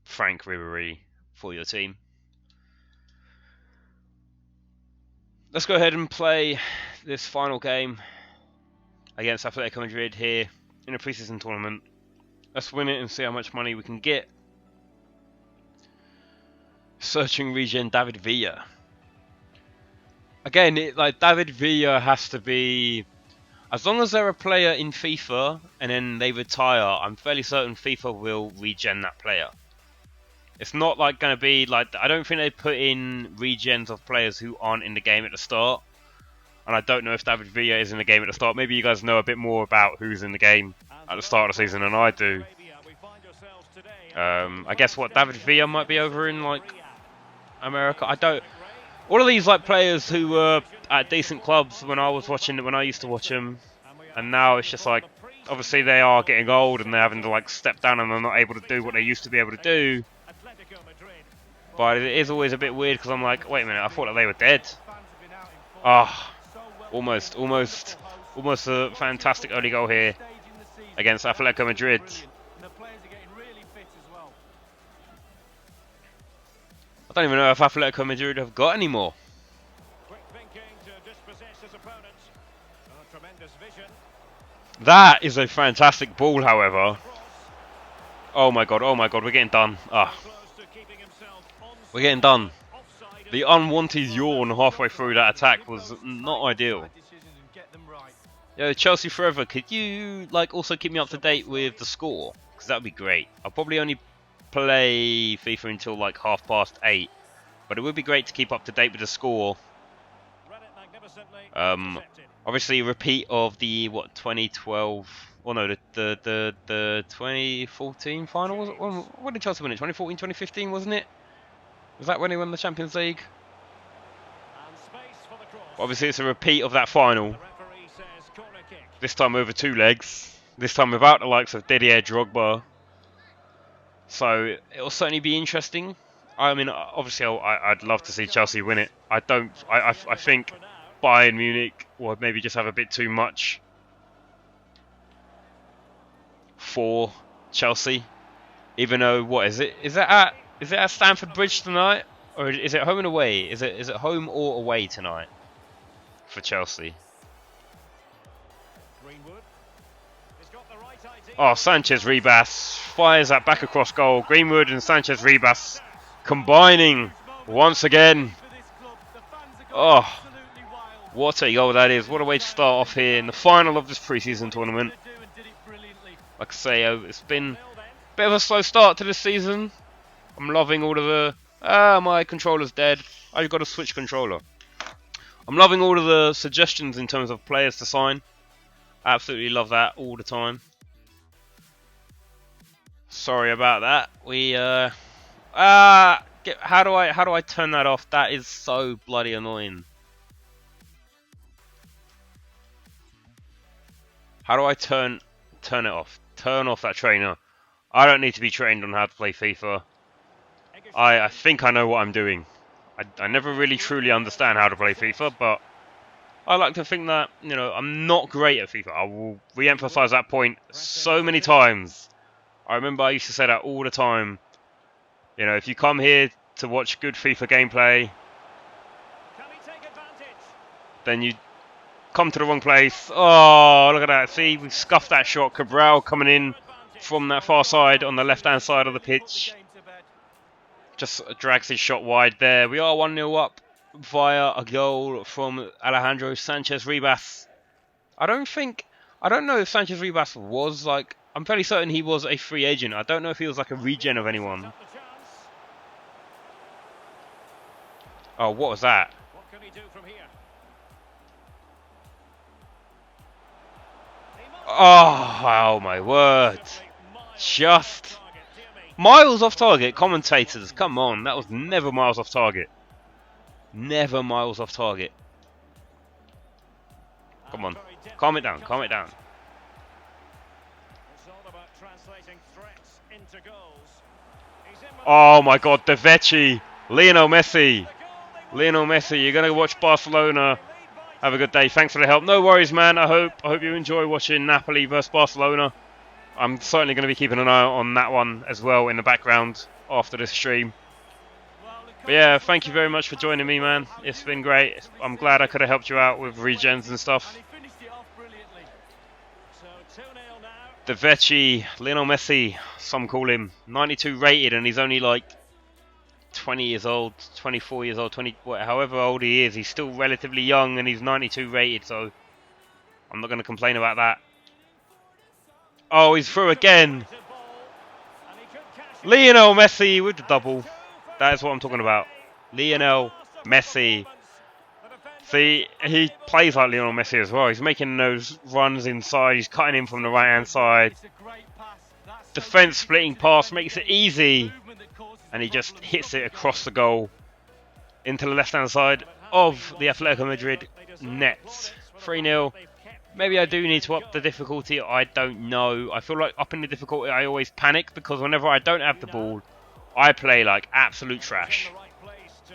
Frank Ribery for your team. Let's go ahead and play this final game against Atletico Madrid here in a preseason tournament. Let's win it and see how much money we can get. Searching region, David Villa. Again, David Villa has to be, as long as they're a player in FIFA and then they retire, I'm fairly certain FIFA will regen that player. It's not like going to be like, I don't think they put in regens of players who aren't in the game at the start. And I don't know if David Villa is in the game at the start. Maybe you guys know a bit more about who's in the game at the start of the season than I do. I guess David Villa might be over in like America. I don't. All of these like players who were at decent clubs when I used to watch them, and now it's just like, obviously they are getting old and they're having to like step down and they're not able to do what they used to be able to do. But it is always a bit weird because I'm like, wait a minute, I thought that they were dead. Ah, almost a fantastic early goal here against Atletico Madrid. I don't even know if Atletico Madrid have got any more. That is a fantastic ball, however. Oh my god, we're getting done. We're getting done. The unwanted yawn halfway through that attack was not ideal. Yo, Chelsea Forever, could you also keep me up to date with the score? Because that would be great. I'll probably only play FIFA until like 8:30, but it would be great to keep up to date with the score. Obviously, a repeat of the 2012. Well, no, the 2014 final, was it? When did Chelsea win it? 2014, 2015, wasn't it? Was that when they won the Champions League? Obviously, it's a repeat of that final. This time over 2 legs. This time without the likes of Didier Drogba. So it'll certainly be interesting. I mean, obviously, I'd love to see Chelsea win it. I think Bayern Munich will maybe just have a bit too much for Chelsea. Even though, what is it? Is it at Stamford Bridge tonight, or is it home and away? Is it home or away tonight for Chelsea? Oh, Sanchez Ribas fires that back across goal. Greenwood and Sanchez Ribas combining once again. Oh, what a goal that is. What a way to start off here in the final of this preseason tournament. Like I say, it's been a bit of a slow start to this season. I'm loving all of the... my controller's dead. I've got to switch controller. I'm loving all of the suggestions in terms of players to sign. Absolutely love that all the time. Sorry about that. How do I turn that off? That is so bloody annoying. How do I turn it off? Turn off that trainer. I don't need to be trained on how to play FIFA. I think I know what I'm doing. I never really truly understand how to play FIFA, but I like to think that, I'm not great at FIFA. I will re-emphasize that point so many times. I remember I used to say that all the time. If you come here to watch good FIFA gameplay, then you come to the wrong place. Oh, look at that. See, we scuffed that shot. Cabral coming in from that far side on the left-hand side of the pitch. Just drags his shot wide there. We are 1-0 up via a goal from Alejandro Sanchez Ribas. I don't know if Sanchez Ribas was I'm fairly certain he was a free agent. I don't know if he was a regen of anyone. Oh, what was that? What can he do from here? Oh my word. Just miles off target. Commentators, come on. That was never miles off target. Never miles off target. Come on. Calm it down. Calm it down. Oh my god. De Vecchi. Lionel Messi. Lionel Messi. You're going to watch Barcelona Have a good day. Thanks for the help. No worries, man. I hope you enjoy watching Napoli versus Barcelona. I'm certainly going to be keeping an eye on that one as well in the background after this stream. But yeah, thank you very much for joining me, man. It's been great. I'm glad I could have helped you out with regens and stuff. The Vecchi, Lionel Messi, some call him, 92 rated, and he's only like 20 years old, 24 years old, 20, however old he is. He's still relatively young, and he's 92 rated, so I'm not going to complain about that. Oh, he's through again. Lionel Messi with the double. That is what I'm talking about. Lionel Messi. See, he plays like Lionel Messi as well. He's making those runs inside. He's cutting in from the right-hand side. Defense splitting pass makes it easy. And he just hits it across the goal into the left-hand side of the Atletico Madrid net. 3-0. Maybe I do need to up the difficulty. I don't know. I feel like upping the difficulty, I always panic because whenever I don't have the ball, I play like absolute trash.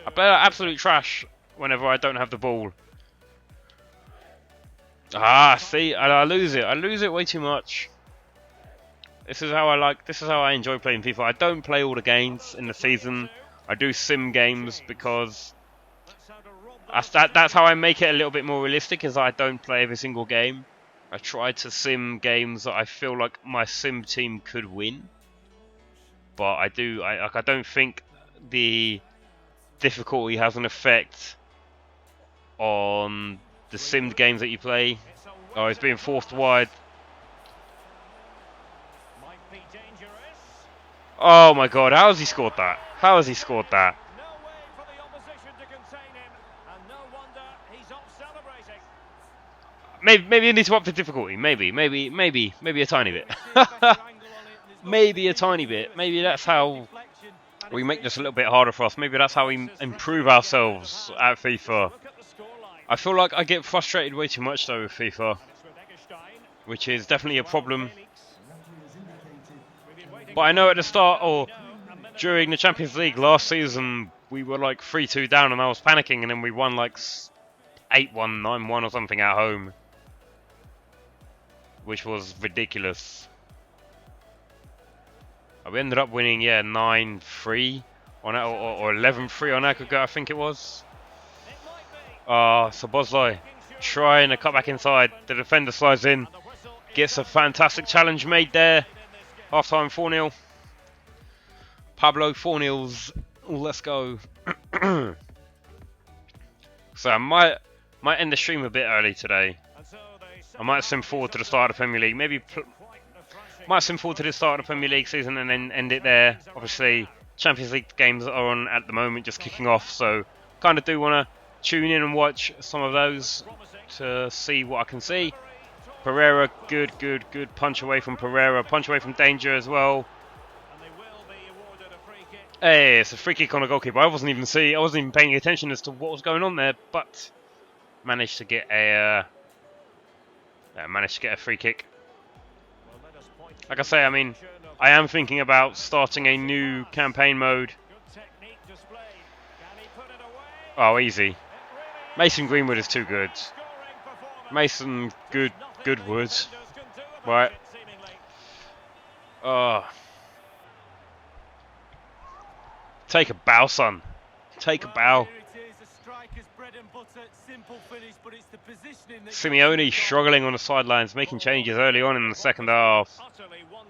I play like absolute trash whenever I don't have the ball. Ah, see, I lose it. I lose it way too much. This is how I enjoy playing FIFA. I don't play all the games in the season. I do sim games because that's how I make it a little bit more realistic, is I don't play every single game. I try to sim games that I feel like my sim team could win. But I don't think the difficulty has an effect on the simmed games that you play. Oh, he's being forced wide. Oh my god, how has he scored that? How has he scored that? Maybe you need to up the difficulty. Maybe a tiny bit. Maybe a tiny bit. Maybe that's how we make this a little bit harder for us. Maybe that's how we improve ourselves at FIFA. I feel like I get frustrated way too much though with FIFA, which is definitely a problem. But I know at the start, or during the Champions League last season, we were like 3-2 down and I was panicking, and then we won like 8-1, 9-1 or something at home, which was ridiculous. We ended up winning, yeah, 9-3 on or 11-3 on aggregate, I think it was. Szoboszlai trying to cut back inside. The defender slides in, gets a fantastic challenge made there. Half time 4-0. Pablo 4-0s. Let's go. So I might end the stream a bit early today. I might sim forward to the start of the Premier League. Maybe might sim forward to the start of the Premier League season and then end it there. Obviously, Champions League games are on at the moment, just kicking off. So kind of do want to tune in and watch some of those to see what I can see. Pereira, good punch away from Pereira. Punch away from danger as well. Hey, it's a free kick on a goalkeeper. I wasn't even paying attention as to what was going on there, but managed to get a free kick. Like I say, I mean, I am thinking about starting a new campaign mode. Oh, easy. Mason Greenwood is too good. Mason Goodwood. Right. Oh. Take a bow, son. Take a bow. Simeone struggling on the sidelines, making changes early on in the second half.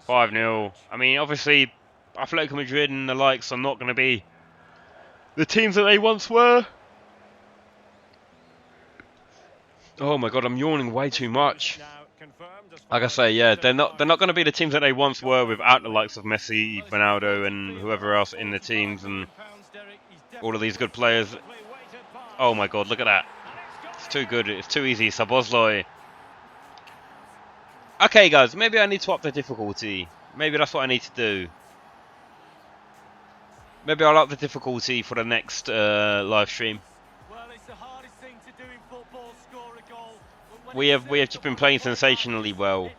5-0. I mean, obviously, Atletico Madrid and the likes are not going to be the teams that they once were. Oh my god, I'm yawning way too much. Like I say, yeah, they're not going to be the teams that they once were without the likes of Messi, Ronaldo, and whoever else in the teams, and all of these good players. Oh my god, look at that. It's too good. It's too easy. Szoboszlai. Okay, guys, maybe I need to up the difficulty. Maybe that's what I need to do. Maybe I'll up the difficulty for the next live stream. We have just been playing sensationally well.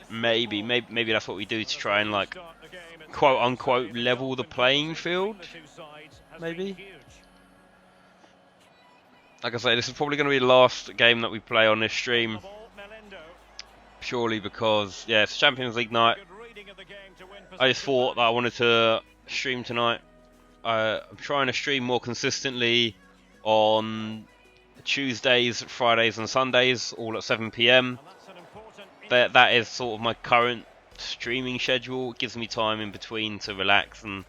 Maybe that's what we do to try and, like, quote unquote level the playing field. Maybe. Like I say, this is probably going to be the last game that we play on this stream, purely because, yeah, it's Champions League night. I just thought that I wanted to stream tonight. I'm trying to stream more consistently on Tuesdays, Fridays and Sundays, all at 7 PM. That is sort of my current streaming schedule. It gives me time in between to relax, and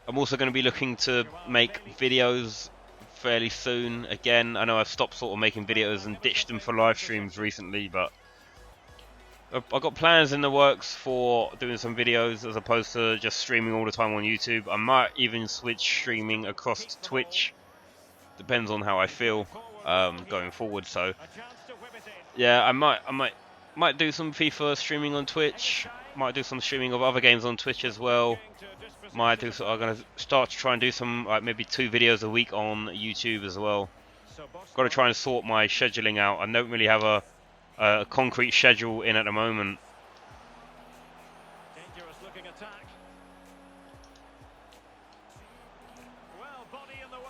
I'm also going to be looking to make videos fairly soon. Again, I know I've stopped sort of making videos and ditched them for live streams recently, but I've got plans in the works for doing some videos as opposed to just streaming all the time on YouTube. I might even switch streaming across to Twitch. Depends on how I feel going forward. So yeah, I might do some FIFA streaming on Twitch. Might do some streaming of other games on Twitch as well. I'm gonna start to try and do some maybe 2 videos a week on YouTube as well. Got to try and sort my scheduling out. I don't really have a concrete schedule in at the moment. Dangerous looking attack. Well, body in the way.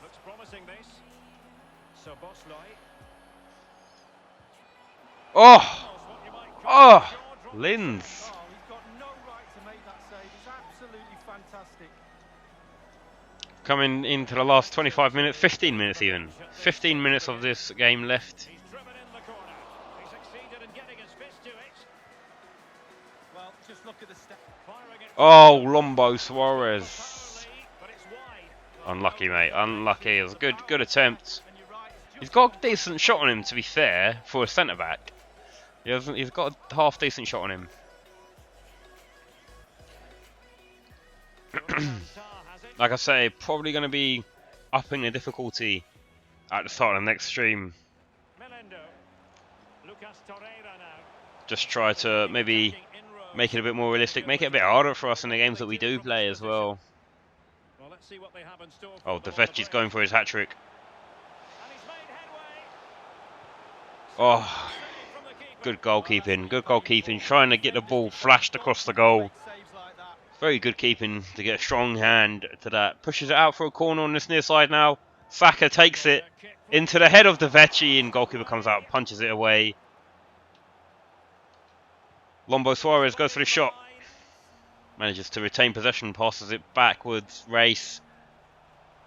Looks promising this. So Bosley. Oh, Linz. Oh, he's got no right to make that save. It's absolutely fantastic. Coming into the last 25 minutes, 15 minutes even. 15 minutes of this game left. He's driven in the corner. He succeeded in getting his fist to it. Well, just look at the step. Oh, Lombo Suarez. Unlucky, mate. Unlucky. It was a good attempt. He's got a decent shot on him, to be fair, for a centre back. He's got a half decent shot on him. Like I say, probably going to be upping the difficulty at the start of the next stream. Just try to maybe make it a bit more realistic, make it a bit harder for us in the games that we do play as well. Oh, De Vecchi's going for his hat-trick. Oh, good goalkeeping, trying to get the ball flashed across the goal. Very good keeping to get a strong hand to that. Pushes it out for a corner on this near side now. Saka takes it into the head of De Vecchi, and goalkeeper comes out, punches it away. Lombo Suarez goes for the shot. Manages to retain possession, passes it backwards. Race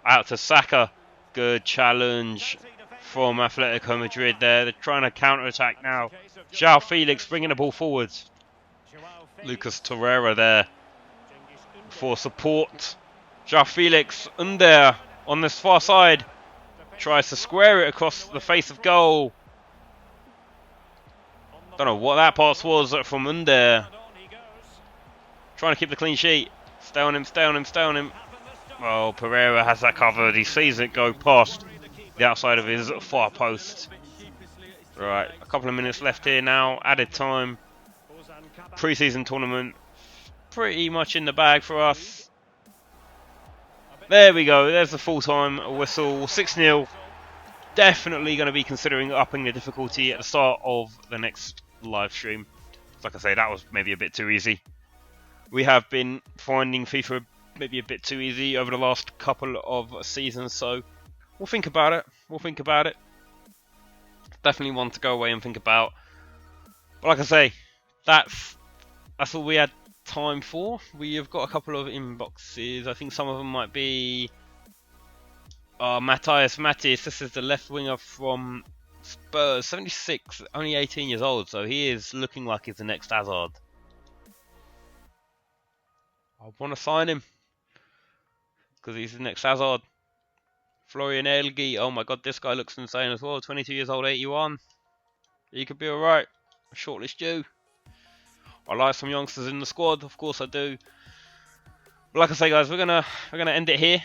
out to Saka. Good challenge from Atletico Madrid there. They're trying to counter-attack now. João Felix bringing the ball forwards. Lucas Torreira there for support. João Felix under on this far side. Tries to square it across the face of goal. Don't know what that pass was from Under. Trying to keep the clean sheet. Stay on him. Oh, Pereira has that covered. He sees it go past the outside of his far post. Right, a couple of minutes left here now. Added time. Pre-season tournament pretty much in the bag for us. There we go. There's the full-time whistle. 6-0. Definitely going to be considering upping the difficulty at the start of the next live stream. Like I say, that was maybe a bit too easy. We have been finding FIFA maybe a bit too easy over the last couple of seasons, so we'll think about it. Definitely one to go away and think about. But like I say, that's all we had time for. We have got a couple of inboxes. I think some of them might be Matthias Mattis. This is the left winger from Spurs, 76, only 18 years old, so he is looking like he's the next Hazard. I want to sign him because he's the next Hazard. Florian Elgi, oh my god, this guy looks insane as well. 22 years old, 81. He could be alright. Shortlist due. I like some youngsters in the squad, of course I do. But like I say, guys, we're gonna end it here.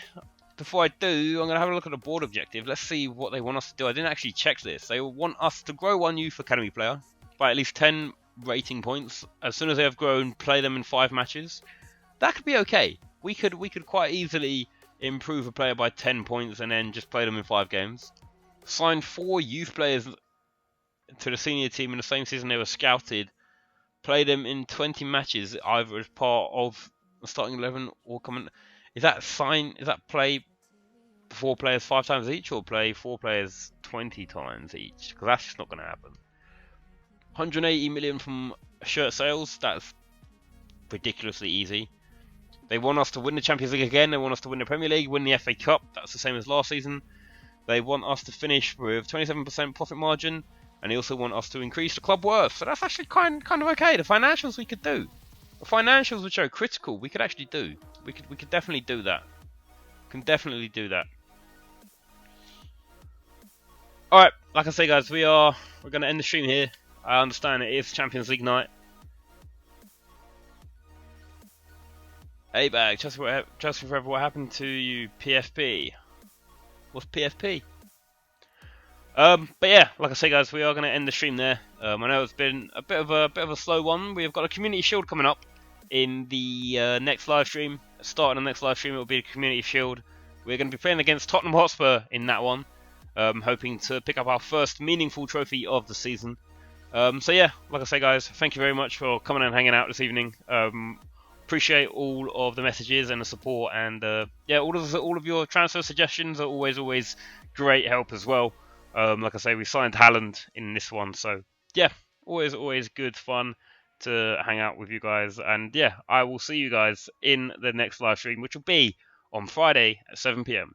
Before I do, I'm gonna have a look at the board objective. Let's see what they want us to do. I didn't actually check this. They want us to grow one youth academy player by at least 10 rating points. As soon as they have grown, play them in 5 matches. That could be okay. We could quite easily improve a player by 10 points and then just play them in 5 games. Sign 4 youth players to the senior team in the same season they were scouted. Play them in 20 matches, either as part of the starting 11 or coming. Is that play 4 players 5 times each, or play 4 players 20 times each? Because that's just not going to happen. 180 million from shirt sales. That's ridiculously easy. They want us to win the Champions League again. They want us to win the Premier League, win the FA Cup. That's the same as last season. They want us to finish with 27% profit margin, and they also want us to increase the club worth. So that's actually kind of okay. The financials we could do. The financials which are critical, we could actually do. We could definitely do that. Can definitely do that. All right, like I say, guys, we're going to end the stream here. I understand it is Champions League night. Hey, bag, just forever. What happened to you, PFP? What's PFP? But yeah, like I say, guys, we are going to end the stream there. I know it's been a bit of a slow one. We've got a community shield coming up in the next live stream. Starting the next live stream, it will be a community shield. We're going to be playing against Tottenham Hotspur in that one, hoping to pick up our first meaningful trophy of the season. So yeah, like I say, guys, thank you very much for coming and hanging out this evening. Appreciate all of the messages and the support, and yeah, all of your transfer suggestions are always great help as well. Like I say, we signed Haaland in this one, so yeah, always good fun to hang out with you guys. And yeah, I will see you guys in the next live stream, which will be on Friday at 7 PM.